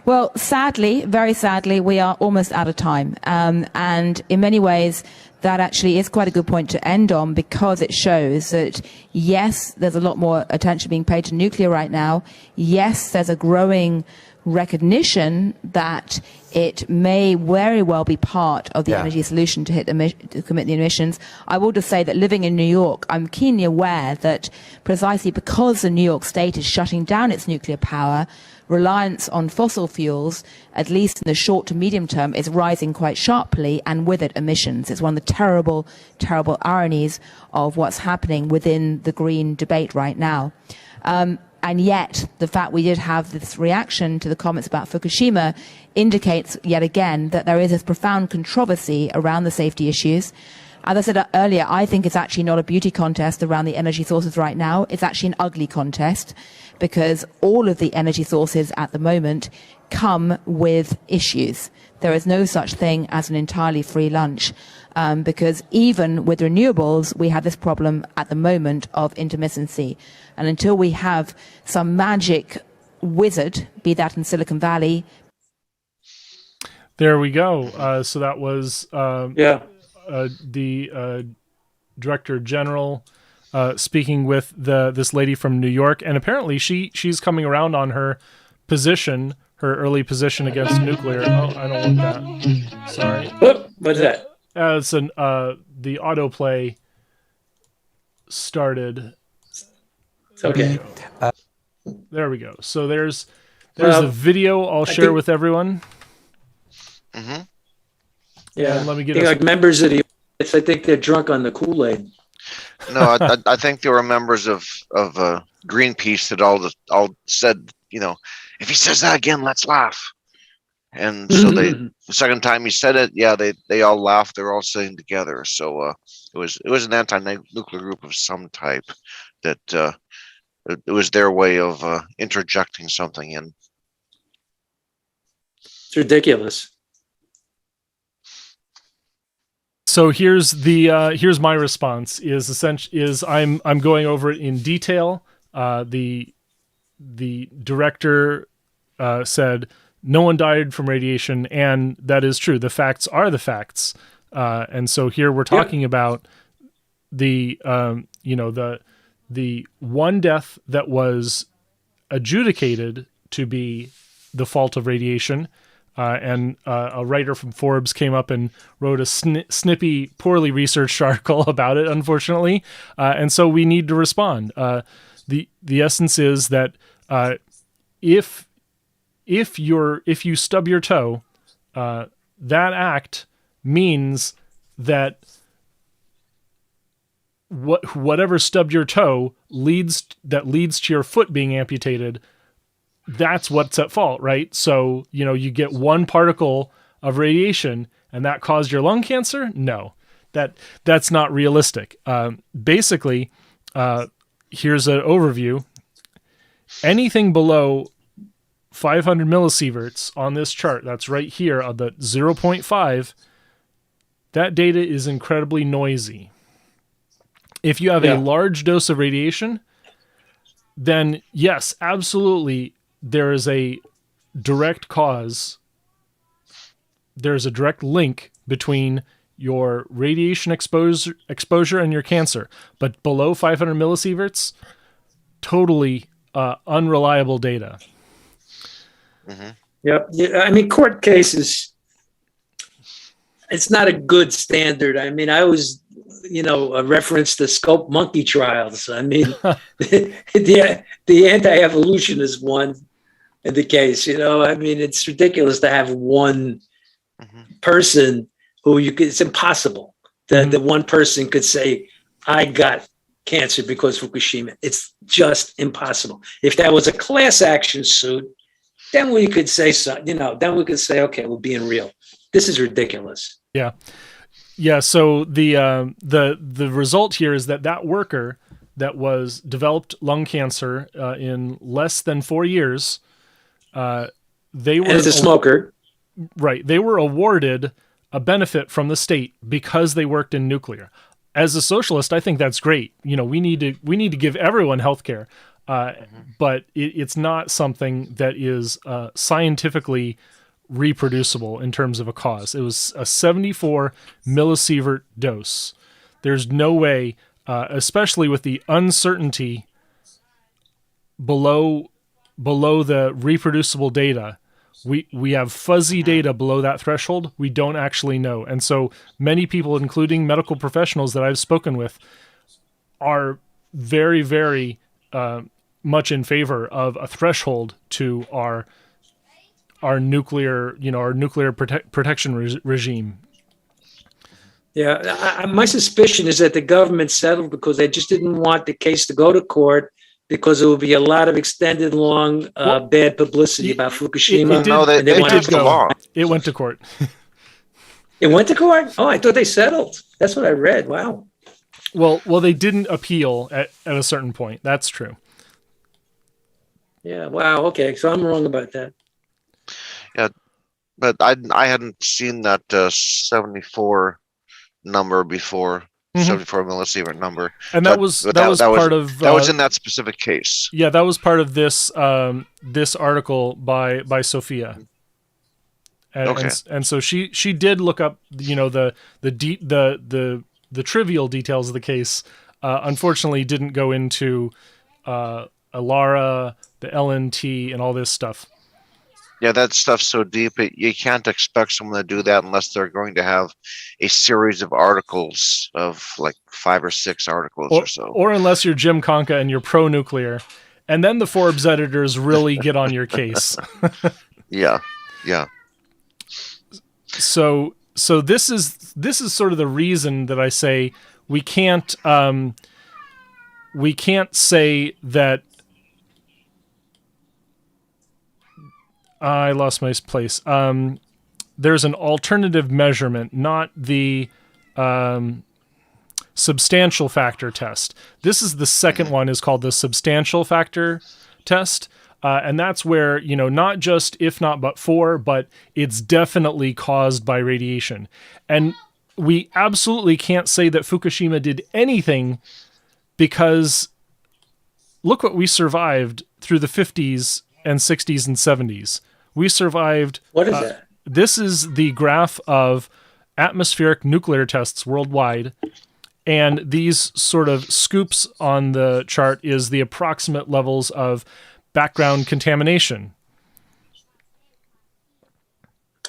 Well, sadly, very sadly, we are almost out of time. And in many ways, that actually is quite a good point to end on, because it shows that, yes, there's a lot more attention being paid to nuclear right now. Yes, there's a growing recognition that it may very well be part of the energy solution to commit the emissions. I will just say that living in New York, I'm keenly aware that precisely because the New York State is shutting down its nuclear power, reliance on fossil fuels, at least in the short to medium term, is rising quite sharply, and with it emissions. It's one of the terrible, terrible ironies of what's happening within the green debate right now. And yet, the fact we did have this reaction to the comments about Fukushima indicates yet again that there is this profound controversy around the safety issues. As I said earlier, I think it's actually not a beauty contest around the energy sources right now. It's actually an ugly contest, because all of the energy sources at the moment come with issues. There is no such thing as an entirely free lunch, because even with renewables, we have this problem at the moment of intermittency. And until we have some magic wizard, be that in Silicon Valley. There we go. So that was the Director General speaking with this lady from New York, and apparently she's coming around on her position, her early position against nuclear. Oh, I don't want that. Sorry. What's that? It's the autoplay started. Okay. There we go. So there's the video I'll share with everyone. Mm-hmm. Yeah. And let me get like members of the audience, I think they're drunk on the Kool-Aid. No, I think there were members of Greenpeace that all said, if he says that again, let's laugh. And so the second time he said it, they all laughed. They were all sitting together. So it was an anti-nuclear group of some type that it was their way of interjecting something in. It's ridiculous. So here's my response is I'm going over it in detail. The director said no one died from radiation, and that is true. The facts are the facts. And so here we're talking about the one death that was adjudicated to be the fault of radiation. And a writer from Forbes came up and wrote a snippy, poorly researched article about it, unfortunately. And so we need to respond. The essence is that if you stub your toe, that act means that whatever stubbed your toe leads to your foot being amputated. That's what's at fault, right? So, you get one particle of radiation and that caused your lung cancer? No, that's not realistic. Basically, here's an overview. Anything below 500 millisieverts on this chart, that's right here on the 0.5, that data is incredibly noisy. If you have a large dose of radiation, then yes, absolutely, there is a direct cause. There's a direct link between your radiation exposure and your cancer. But below 500 millisieverts, totally unreliable data. Mm-hmm. Yep. Yeah, I mean, court cases, it's not a good standard. I mean, I was, a reference to Scope monkey trials. I mean, the anti-evolutionist one in the case, I mean, it's ridiculous to have one person who it's impossible that the one person could say, I got cancer because Fukushima. It's just impossible. If that was a class action suit, then we could say then we could say, okay, we're being real. This is ridiculous. Yeah. Yeah. So the result here is that worker that was developed lung cancer in less than 4 years, they were as a smoker, right? They were awarded a benefit from the state because they worked in nuclear. As a socialist, I think that's great. We need to give everyone healthcare, but it's not something that is scientifically reproducible in terms of a cause. It was a 74 millisievert dose. There's no way, especially with the uncertainty below below the reproducible data. We have fuzzy data below that threshold. We don't actually know. And so many people, including medical professionals that I've spoken with, are very, very much in favor of a threshold to our nuclear, protection regime. Yeah, my suspicion is that the government settled because they just didn't want the case to go to court, because there would be a lot of extended, long, bad publicity about Fukushima. It went to court. It went to court? Oh, I thought they settled. That's what I read. Wow. Well, they didn't appeal at a certain point. That's true. Yeah. Wow. Okay. So I'm wrong about that. Yeah, but I hadn't seen that 74 number before. 74 millisievert number, and that was part of that was in that specific case. Yeah, that was part of this this article by Sophia, and so she did look up the trivial details of the case. Unfortunately, didn't go into ALARA, the LNT, and all this stuff. Yeah, that stuff's so deep, you can't expect someone to do that unless they're going to have a series of articles of like 5 or 6 articles or so. Or unless you're Jim Conca and you're pro-nuclear, and then the Forbes editors really get on your case. Yeah. So this is sort of the reason that I say we can't say that. I lost my place. There's an alternative measurement, not the substantial factor test. This is the second one, is called the substantial factor test. And that's where, not just if not but for, but it's definitely caused by radiation. And we absolutely can't say that Fukushima did anything, because look what we survived through the 50s and 60s and 70s. We survived. What is that? This is the graph of atmospheric nuclear tests worldwide. And these sort of scoops on the chart is the approximate levels of background contamination.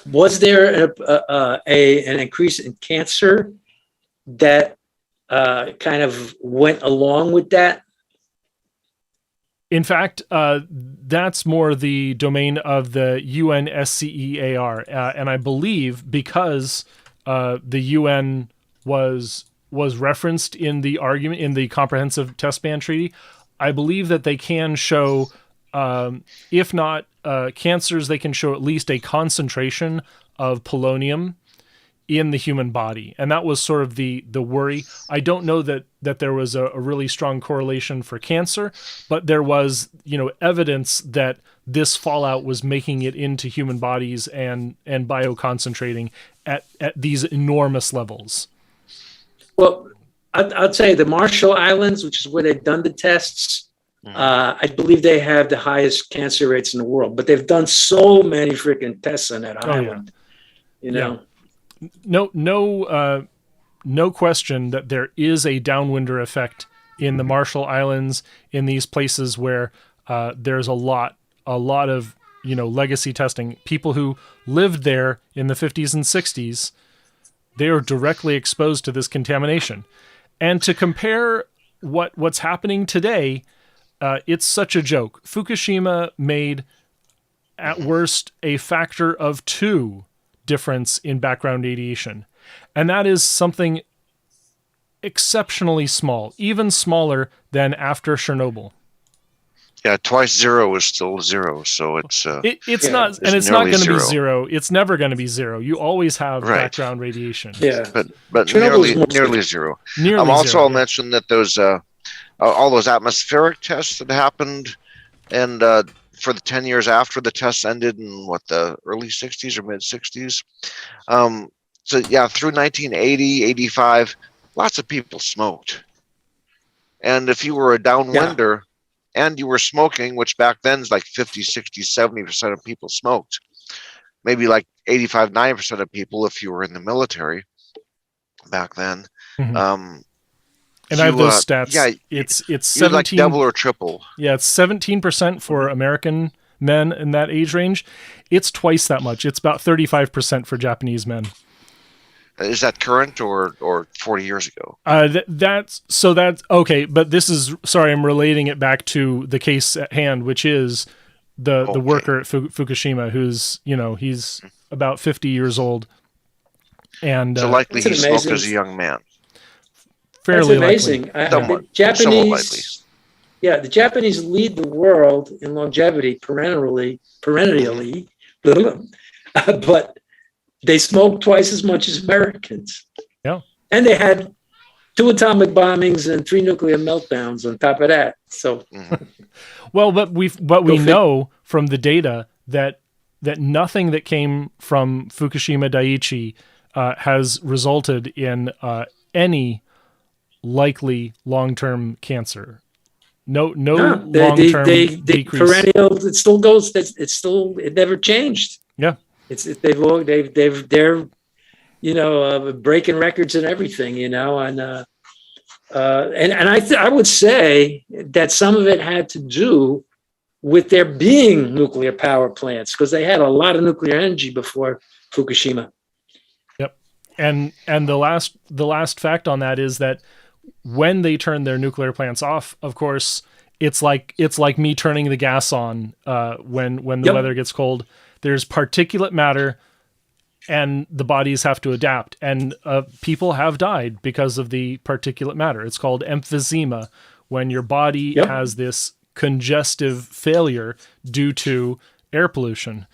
Was there an increase in cancer that kind of went along with that? In fact, that's more the domain of the UNSCEAR, and I believe because the UN was referenced in the argument in the Comprehensive Test Ban Treaty, I believe that they can show, if not cancers, they can show at least a concentration of polonium in the human body. And that was sort of the worry. I don't know that there was a really strong correlation for cancer, but there was, evidence that this fallout was making it into human bodies and bioconcentrating at these enormous levels. Well, I'd say the Marshall Islands, which is where they've done the tests, I believe they have the highest cancer rates in the world, but they've done so many freaking tests on that island, Yeah. No question that there is a downwinder effect in the Marshall Islands, in these places where there's a lot of legacy testing. People who lived there in the 50s and 60s, they are directly exposed to this contamination. And to compare what's happening today, it's such a joke. Fukushima made, at worst, a factor of 2 difference in background radiation. And that is something exceptionally small, even smaller than after Chernobyl. Yeah, twice 0 is still 0, so it's not going to be 0. It's never going to be 0. You always have background radiation. Yeah, but nearly 0. I'll mention that those all those atmospheric tests that happened, and for the 10 years after the tests ended in the early 60s or mid 60s. So yeah, through 1980, 85, lots of people smoked. And if you were a downwinder and you were smoking, which back then is like 50, 60, 70% of people smoked, maybe like 85, 90% of people if you were in the military back then. And I have those stats. Yeah, it's you're 17, like double or triple. Yeah, it's 17% for American men in that age range. It's twice that much. It's about 35% for Japanese men. Is that current or 40 years ago? That's okay. But this is, sorry, I'm relating it back to the case at hand, which is the worker at Fukushima, who's, he's about 50 years old. And so likely he smoked as a young man. Fairly That's amazing. Somewhat likely. Yeah, the Japanese lead the world in longevity perennially, but they smoke twice as much as Americans. Yeah. And they had 2 atomic bombings and 3 nuclear meltdowns on top of that. So, well, but we know from the data that nothing that came from Fukushima Daiichi has resulted in any likely long-term cancer. No long-term decrease. Perennial. It still goes. It never changed. Yeah. They're breaking records and everything, and I would say that some of it had to do with there being nuclear power plants, because they had a lot of nuclear energy before Fukushima. Yep. And the last fact on that is that when they turn their nuclear plants off, of course, it's like me turning the gas on when the weather gets cold. There's particulate matter, and the bodies have to adapt. And people have died because of the particulate matter. It's called emphysema, when your body has this congestive failure due to air pollution.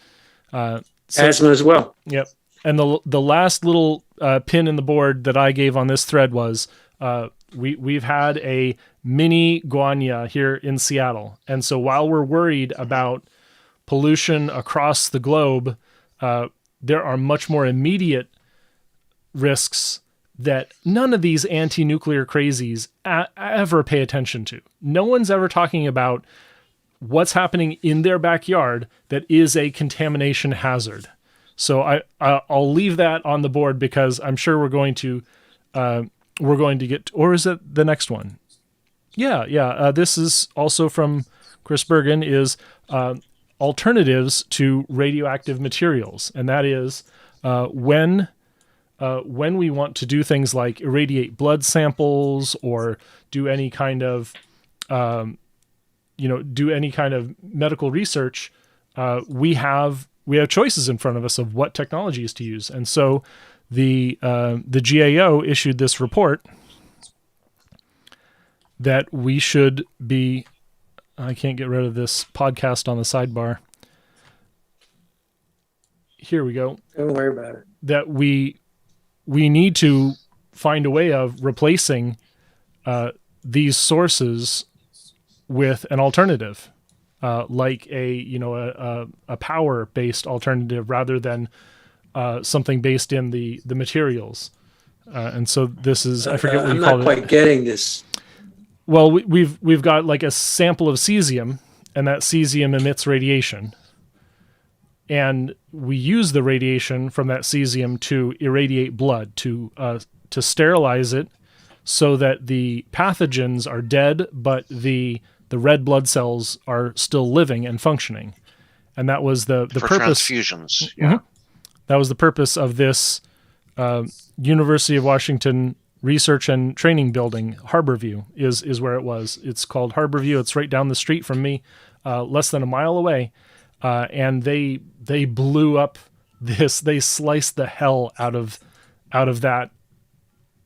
Asthma as well. Yep. And the last little pin in the board that I gave on this thread was we've had a mini guanya here in Seattle. And so while we're worried about pollution across the globe, there are much more immediate risks that none of these anti-nuclear crazies ever pay attention to. No one's ever talking about what's happening in their backyard that is a contamination hazard. So I'll leave that on the board, because I'm sure we're going to get, or is it the next one? Yeah. This is also from Chris Bergen, is alternatives to radioactive materials. And that is when we want to do things like irradiate blood samples or do any kind of medical research, we have choices in front of us of what technologies to use. And so the GAO issued this report that we should be, I can't get rid of this podcast on the sidebar. Here we go. Don't worry about it. That we need to find a way of replacing these sources with an alternative, like a power-based alternative rather than something based in the materials. And so this is, I forget what you call it. I'm not quite getting this. Well, we've got like a sample of cesium, and that cesium emits radiation. And we use the radiation from that cesium to irradiate blood, to sterilize it so that the pathogens are dead, but the red blood cells are still living and functioning. And that was the for purpose. Transfusions. Yeah. Mm-hmm. That was the purpose of this University of Washington Research and Training Building. Harborview is where it was. It's called Harborview. It's right down the street from me, less than a mile away. And they blew up this. They sliced the hell out of that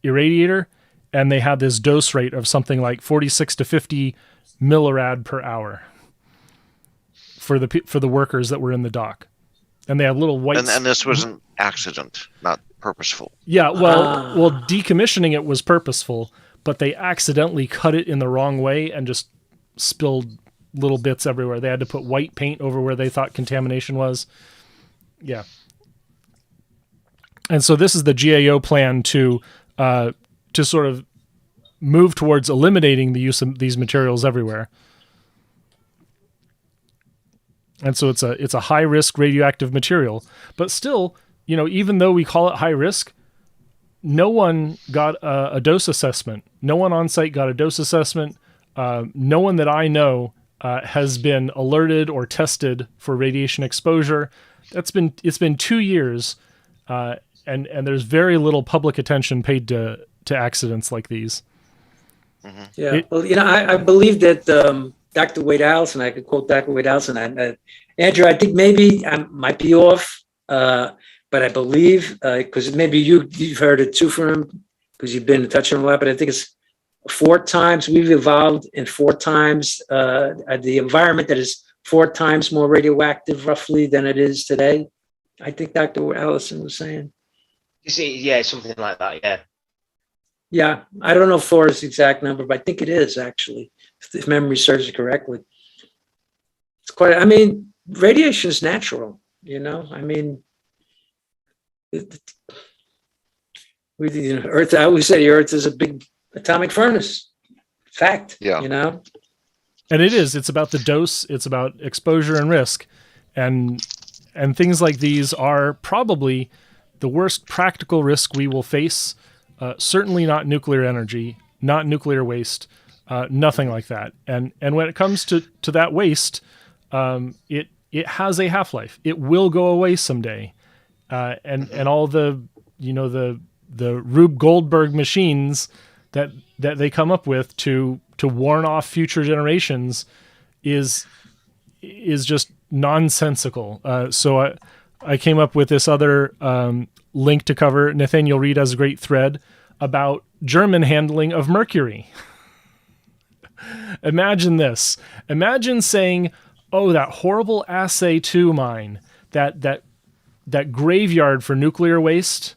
irradiator, and they had this dose rate of something like 46 to 50 millirad per hour for the workers that were in the dock. And they had little white. And this was an accident, not purposeful. Yeah, well, decommissioning it was purposeful, but they accidentally cut it in the wrong way and just spilled little bits everywhere. They had to put white paint over where they thought contamination was. Yeah. And so this is the GAO plan to sort of move towards eliminating the use of these materials everywhere. And so it's a high risk radioactive material, but still, even though we call it high risk, no one got a dose assessment. No one on site got a dose assessment. No one that I know has been alerted or tested for radiation exposure. It's been 2 years, and there's very little public attention paid to accidents like these. Mm-hmm. Yeah, well, I believe that Dr. Wade Allison, I could quote Dr. Wade Allison. Andrew, I think maybe I might be off, but I believe, because maybe you've heard it too from him, because you've been in touch with him a lot, but I think it's 4 times, we've evolved in 4 times, the environment that is 4 times more radioactive roughly than it is today. I think Dr. Allison was saying. You see, yeah, something like that, yeah. Yeah, I don't know if 4 is the exact number, but I think it is actually, if memory serves it correctly. It's quite, I mean, radiation is natural, I mean, Earth, I always say the Earth is a big atomic furnace. Fact, Yeah. And it's about the dose, it's about exposure and risk. And things like these are probably the worst practical risk we will face. Certainly not nuclear energy, not nuclear waste, nothing like that. And when it comes to that waste, it has a half-life. It will go away someday. And all the Rube Goldberg machines that they come up with to warn off future generations is just nonsensical. So I came up with this other link to cover. Nathaniel Reed has a great thread about German handling of mercury. Imagine this. Imagine saying, "Oh, that horrible Assay 2 mine, that graveyard for nuclear waste,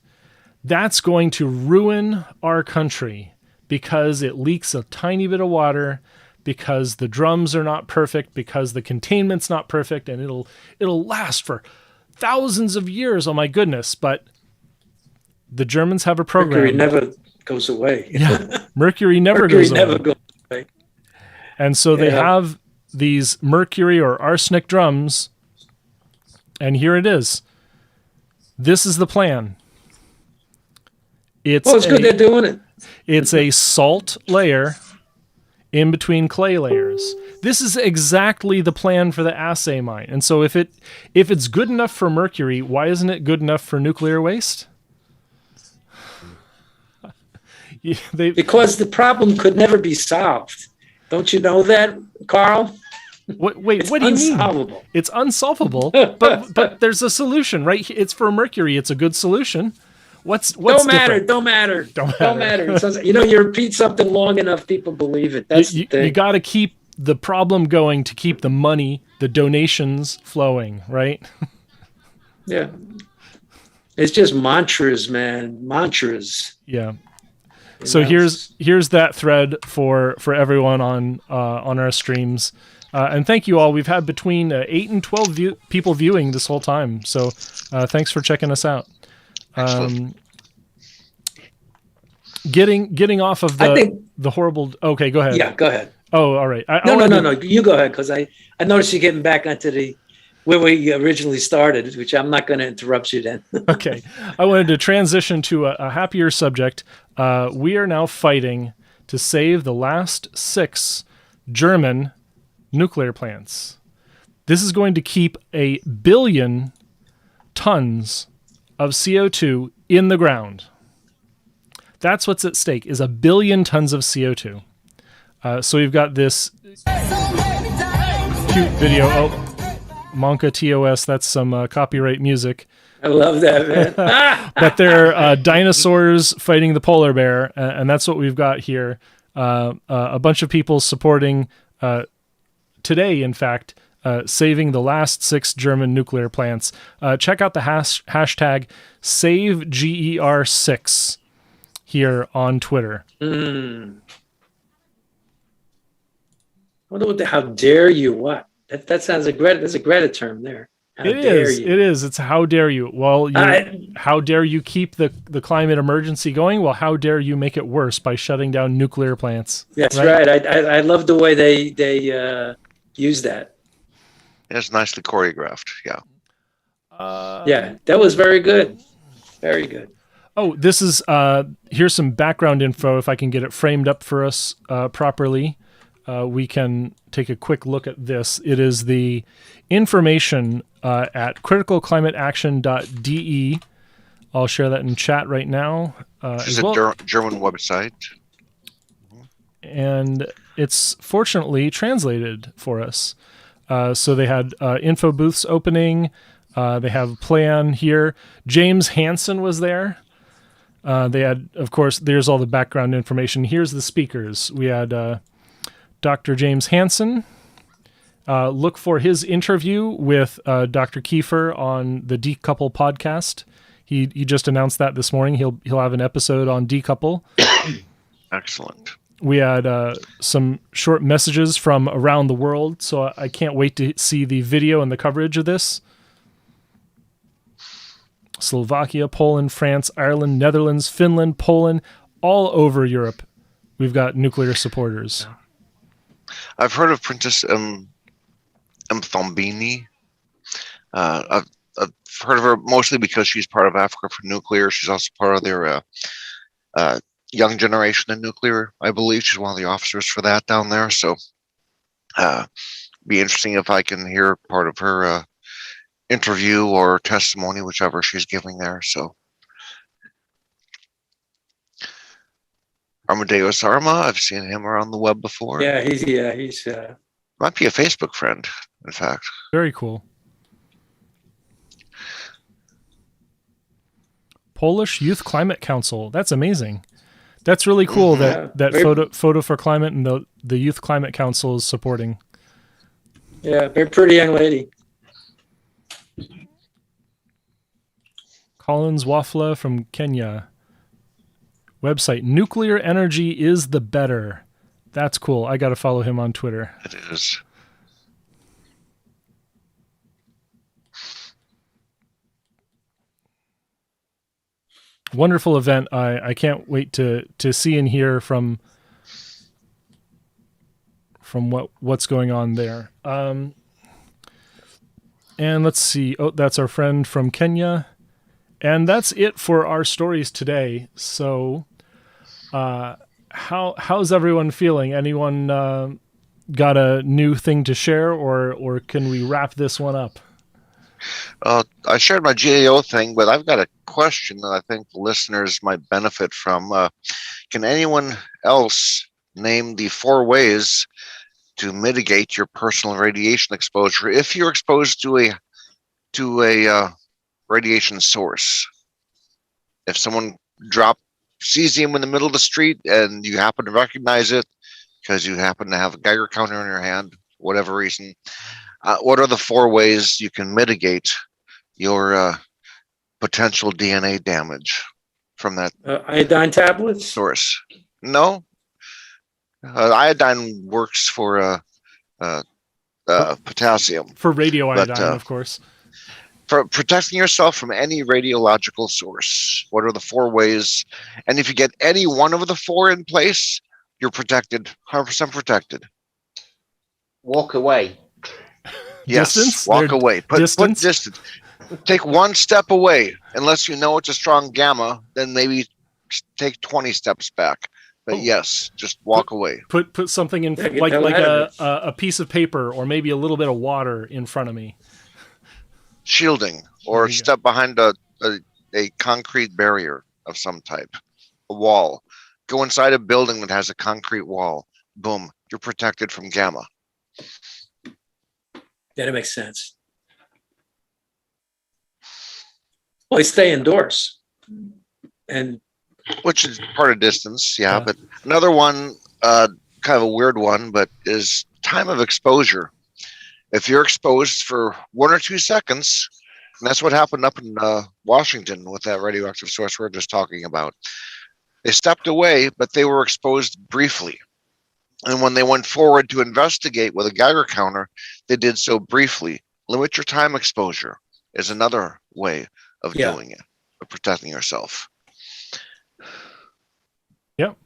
that's going to ruin our country because it leaks a tiny bit of water, because the drums are not perfect, because the containment's not perfect, and it'll last for thousands of years. Oh my goodness!" But the Germans have a program. Mercury never goes away. Yeah, mercury never goes away. And so they have these mercury or arsenic drums, and here it is. This is the plan. It's good they're doing it. It's a salt layer in between clay layers. This is exactly the plan for the Assay mine. And so if it's good enough for mercury, why isn't it good enough for nuclear waste? Because the problem could never be solved. Don't you know that, Carl? What do you mean? It's unsolvable, but there's a solution, right? It's for mercury. It's a good solution. What's don't matter. different? Don't matter. It sounds, you repeat something long enough, people believe it. That's the thing. You got to keep the problem going to keep the money, the donations flowing, right? Yeah. It's just mantras, man. Mantras. Yeah. So here's that thread for everyone on our streams, and thank you all. We've had between 8 and 12 people viewing this whole time. So thanks for checking us out. Getting off of the horrible. Okay, go ahead. Yeah, go ahead. Oh, all right. No. You go ahead, because I noticed you getting back onto where we originally started, which I'm not going to interrupt you then. Okay. I wanted to transition to a happier subject. We are now fighting to save the last 6 German nuclear plants. This is going to keep 1 billion tons of CO2 in the ground. That's what's at stake, is 1 billion tons of CO2. So we've got this cute video. Oh, Monka TOS, that's some copyright music. I love that, man. But they're dinosaurs fighting the polar bear, and that's what we've got here. A bunch of people supporting, today, in fact, saving the last 6 German nuclear plants. Check out the hashtag SaveGER6 here on Twitter. I wonder how dare you? What? That sounds that's a Greta term there. It is. It's how dare you? Well, how dare you keep the climate emergency going? Well, how dare you make it worse by shutting down nuclear plants? That's right. I love the way they use that. It's nicely choreographed. Yeah. Yeah, that was very good. Very good. Oh, this is here's some background info. If I can get it framed up for us properly, we can take a quick look at this. It is the information at criticalclimateaction.de. I'll share that in chat right now. It's a German website. And it's fortunately translated for us. So they had info booths opening. They have a plan here. James Hansen was there. They had, of course, there's all the background information. Here's the speakers. We had Dr. James Hansen. Look for his interview with Dr. Kiefer on the Decouple podcast. He just announced that this morning. He'll have an episode on Decouple. Excellent. We had some short messages from around the world, so I can't wait to see the video and the coverage of this. Slovakia, Poland, France, Ireland, Netherlands, Finland, Poland, all over Europe. We've got nuclear supporters. I've heard of Princess Mthombeni. I've heard of her mostly because she's part of Africa for Nuclear. She's also part of their young generation in nuclear. I believe she's one of the officers for that down there. So be interesting if I can hear part of her interview or testimony, whichever she's giving there. So Amadeus Arma, I've seen him around the web before. Yeah, he's Might be a Facebook friend, in fact. Very cool. Polish Youth Climate Council. That's amazing. That's really cool that photo for climate and the Youth Climate Council is supporting. Yeah, very pretty young lady. Collins Wafla from Kenya. Website, Nuclear Energy is the Better. That's cool. I got to follow him on Twitter. It is. Wonderful event. I can't wait to see and hear from what's going on there. And let's see. Oh, that's our friend from Kenya. And that's it for our stories today. So how's everyone feeling? Anyone got a new thing to share, or can we wrap this one up? I shared my GAO thing, but I've got a question that I think the listeners might benefit from. Can anyone else name the 4 ways to mitigate your personal radiation exposure if you're exposed to a radiation source? If someone dropped cesium in the middle of the street and you happen to recognize it because you happen to have a Geiger counter in your hand, whatever reason, what are the 4 ways you can mitigate your potential DNA damage from that iodine tablets source? No. Iodine works for potassium. For radioiodine, of course. For protecting yourself from any radiological source, what are the 4 ways? And if you get any one of the 4 in place, you're protected, 100% protected. Walk away. Yes, distance? walk away. Put distance? Take 1 step away. Unless you know it's a strong gamma, then maybe take 20 steps back. But yes, just walk away. Put something in, like a piece of paper or maybe a little bit of water in front of me. Shielding, or step behind a concrete barrier of some type, a wall. Go inside a building that has a concrete wall. Boom, you're protected from gamma. Yeah, that makes sense. Well, stay indoors, and which is part of distance, yeah. But another one, kind of a weird one, but is time of exposure. If you're exposed for 1 or 2 seconds, and that's what happened up in Washington with that radioactive source we were just talking about. They stepped away, but they were exposed briefly. And when they went forward to investigate with a Geiger counter, they did so briefly. Limit your time exposure is another way of doing it, of protecting yourself. Yep.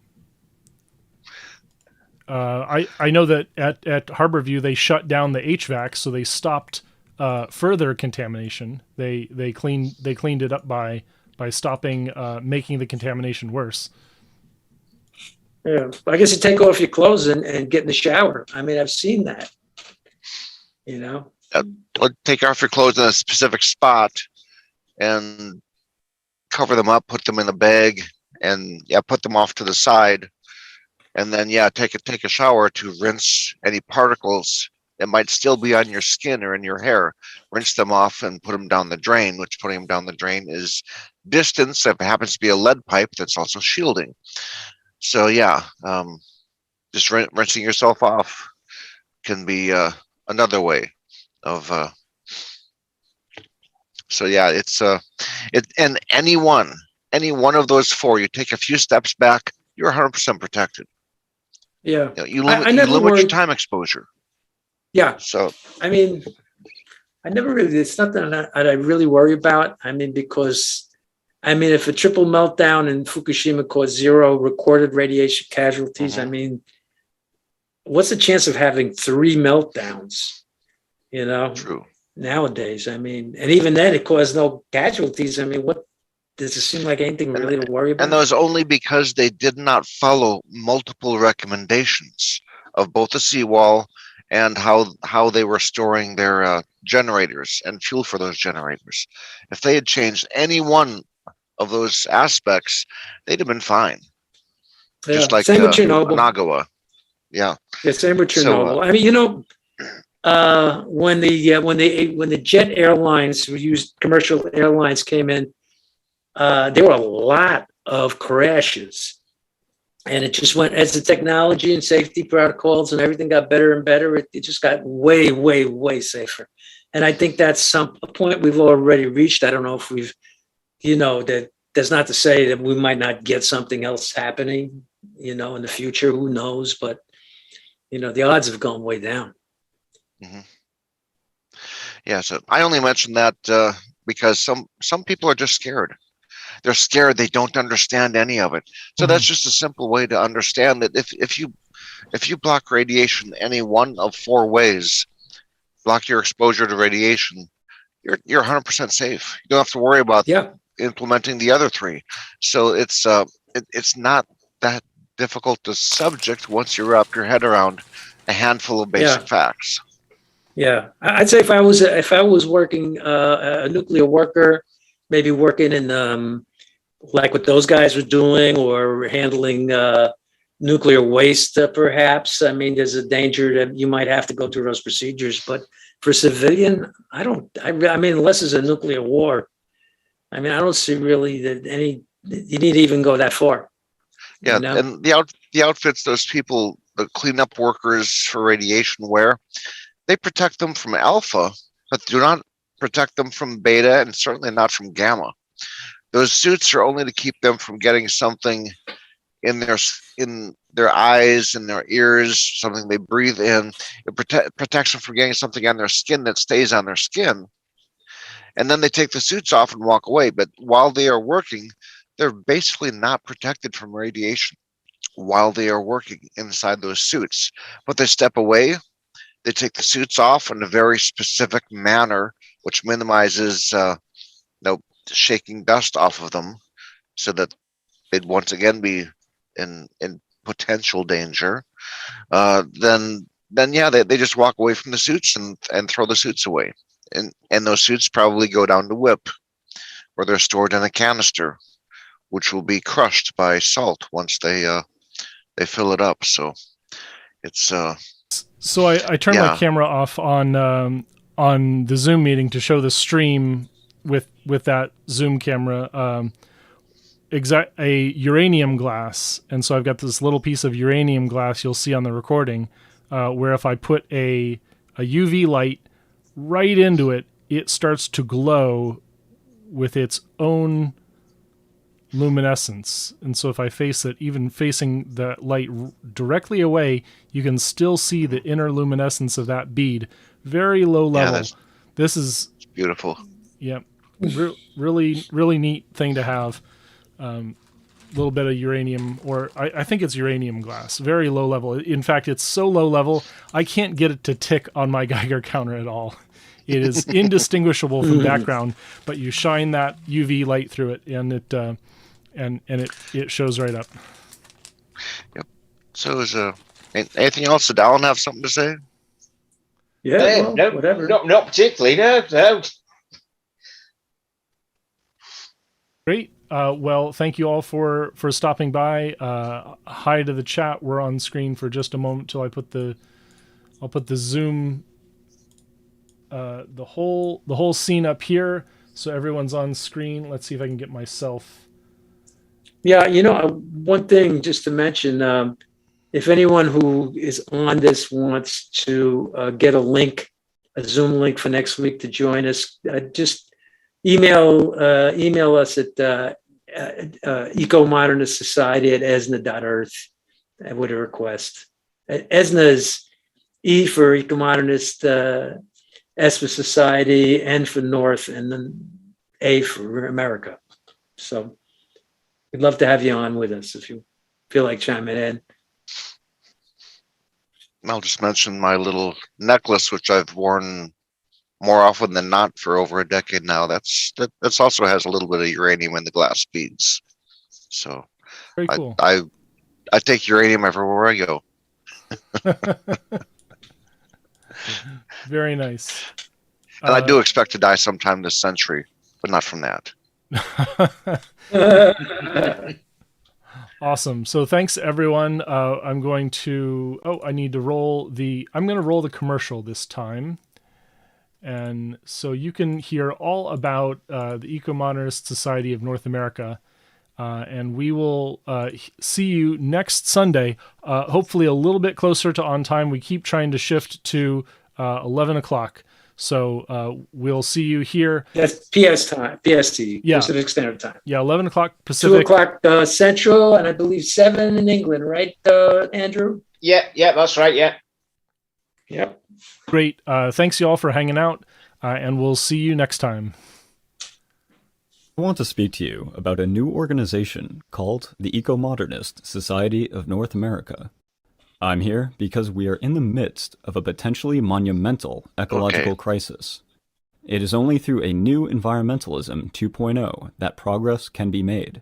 I know that at Harborview they shut down the HVAC, so they stopped further contamination. They cleaned it up by by stopping making the contamination worse. Yeah, I guess you take off your clothes and get in the shower. I mean, I've seen that. You know, Take off your clothes in a specific spot and cover them up, put them in a bag, and put them off to the side, and then take a shower to rinse any particles that might still be on your skin or in your hair. Rinse them off and put them down the drain, which putting them down the drain is distance. If it happens to be a lead pipe, that's also shielding. So just rinsing yourself off can be another way of. And any one of those four, you take a few steps back, you're 100% protected. Yeah, you limit your time exposure. Yeah. So I mean, it's nothing that I really worry about. I mean, because if a triple meltdown in Fukushima caused 0 recorded radiation casualties, I mean, what's the chance of having 3 meltdowns? True. Nowadays, I mean, and even then it caused no casualties. I mean, what does it seem like anything really to worry about? And that was only because they did not follow multiple recommendations of both the seawall and how they were storing their generators and fuel for those generators. If they had changed any one of those aspects, they'd have been fine. Yeah. Just like same with Chernobyl. Nagawa. Yeah. Same with Chernobyl. I mean, when the jet airlines commercial airlines came in, there were a lot of crashes, and it just went as the technology and safety protocols and everything got better and better. It just got way, way, way safer. And I think that's a point we've already reached. I don't know if we've, that that's not to say that we might not get something else happening, in the future. Who knows? But the odds have gone way down. Mm-hmm. Yeah, so I only mention that because some people are just scared. They're scared. They don't understand any of it. So that's just a simple way to understand that if you block radiation any one of 4 ways, block your exposure to radiation, you're 100% safe. You don't have to worry about implementing the other 3. So it's not that difficult to subject once you wrap your head around a handful of basic facts. Yeah, I'd say if I was working a nuclear worker, maybe working in like what those guys were doing, or handling nuclear waste, perhaps. I mean, there's a danger that you might have to go through those procedures. But for civilian, I mean, unless it's a nuclear war, I mean, I don't see really that you need to even go that far. Yeah, and the outfits those people, the cleanup workers for radiation wear, they protect them from alpha, but do not protect them from beta, and certainly not from gamma. Those suits are only to keep them from getting something in their eyes and their ears, something they breathe in. It protects them from getting something on their skin that stays on their skin. And then they take the suits off and walk away. But while they are working, they're basically not protected from radiation while they are working inside those suits. But they step away, they take the suits off in a very specific manner, which minimizes shaking dust off of them, so that they'd once again be in potential danger. Then they just walk away from the suits and throw the suits away. And those suits probably go down to WIP, where they're stored in a canister, which will be crushed by salt once they fill it up. So it's So I turned my camera off on the Zoom meeting to show the stream with that Zoom camera, a uranium glass. And so I've got this little piece of uranium glass you'll see on the recording, where if I put a UV light right into it, it starts to glow with its own luminescence. And so if I face it, even facing the light directly away, you can still see the inner luminescence of that bead. Very low level. This is beautiful. Yeah. Really, really neat thing to have. Little bit of uranium, or I think it's uranium glass. Very low level. In fact, it's so low level, I can't get it to tick on my Geiger counter at all. It is indistinguishable from background, but you shine that UV light through it, and it shows right up. Yep. So is anything else? Did Alan have something to say? Yeah, well, no, whatever. not particularly. No. Great. Well, thank you all for stopping by. Hi to the chat. We're on screen for just a moment till I'll put the Zoom the whole scene up here so everyone's on screen. Let's see if I can get myself. Yeah, one thing just to mention, if anyone who is on this wants to get a Zoom link for next week to join us, just email us at Ecomodernist Society at esna.earth with a request. ESNA is E for Ecomodernist, S for Society, N for North, and then A for America. So we'd love to have you on with us if you feel like chiming in. I'll just mention my little necklace, which I've worn more often than not for over a decade now. That's also has a little bit of uranium in the glass beads. So very cool. I take uranium everywhere I go. Very nice. And I do expect to die sometime this century, but not from that. Awesome. So thanks everyone. I'm going to roll the commercial this time. And so you can hear all about the Ecomodernist Society of North America. And we will see you next Sunday, hopefully a little bit closer to on time. We keep trying to shift to 11 o'clock. So we'll see you here. That's PST, yeah. Pacific Standard Time. Yeah, 11 o'clock Pacific. 2 o'clock Central, and I believe 7 in England, right, Andrew? Yeah, that's right, yeah. Yep. Great. Thanks you all for hanging out, and we'll see you next time. I want to speak to you about a new organization called the Ecomodernist Society of North America. I'm here because we are in the midst of a potentially monumental ecological crisis. It is only through a new environmentalism 2.0 that progress can be made.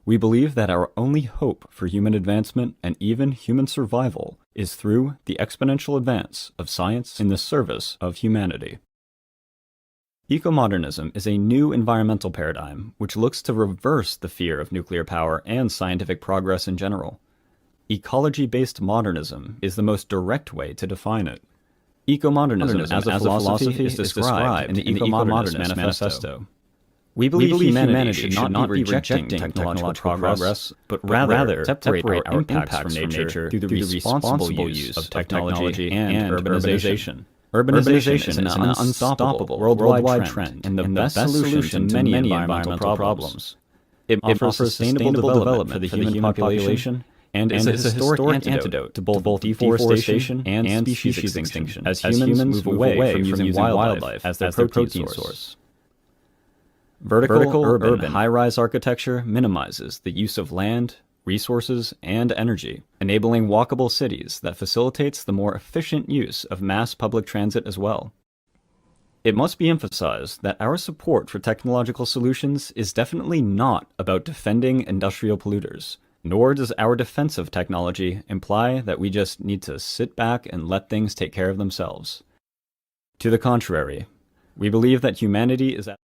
We believe that our only hope for human advancement and even human survival is through the exponential advance of science in the service of humanity. Ecomodernism is a new environmental paradigm which looks to reverse the fear of nuclear power and scientific progress in general. Ecology-based modernism is the most direct way to define it. Ecomodernism as a philosophy is described in the Ecomodernist Manifesto. We believe humanity should not be rejecting technological progress, but rather separate our impacts from nature through the responsible use of technology and urbanization. Urbanization is an unstoppable worldwide trend and the best solution to many environmental problems. It offers sustainable development for the human population and is a historic antidote to both deforestation and species extinction, as humans move away from using wildlife as their protein source. Vertical, urban, high-rise architecture minimizes the use of land, resources, and energy, enabling walkable cities that facilitates the more efficient use of mass public transit as well. It must be emphasized that our support for technological solutions is definitely not about defending industrial polluters, nor does our defense of technology imply that we just need to sit back and let things take care of themselves. To the contrary, we believe that humanity is at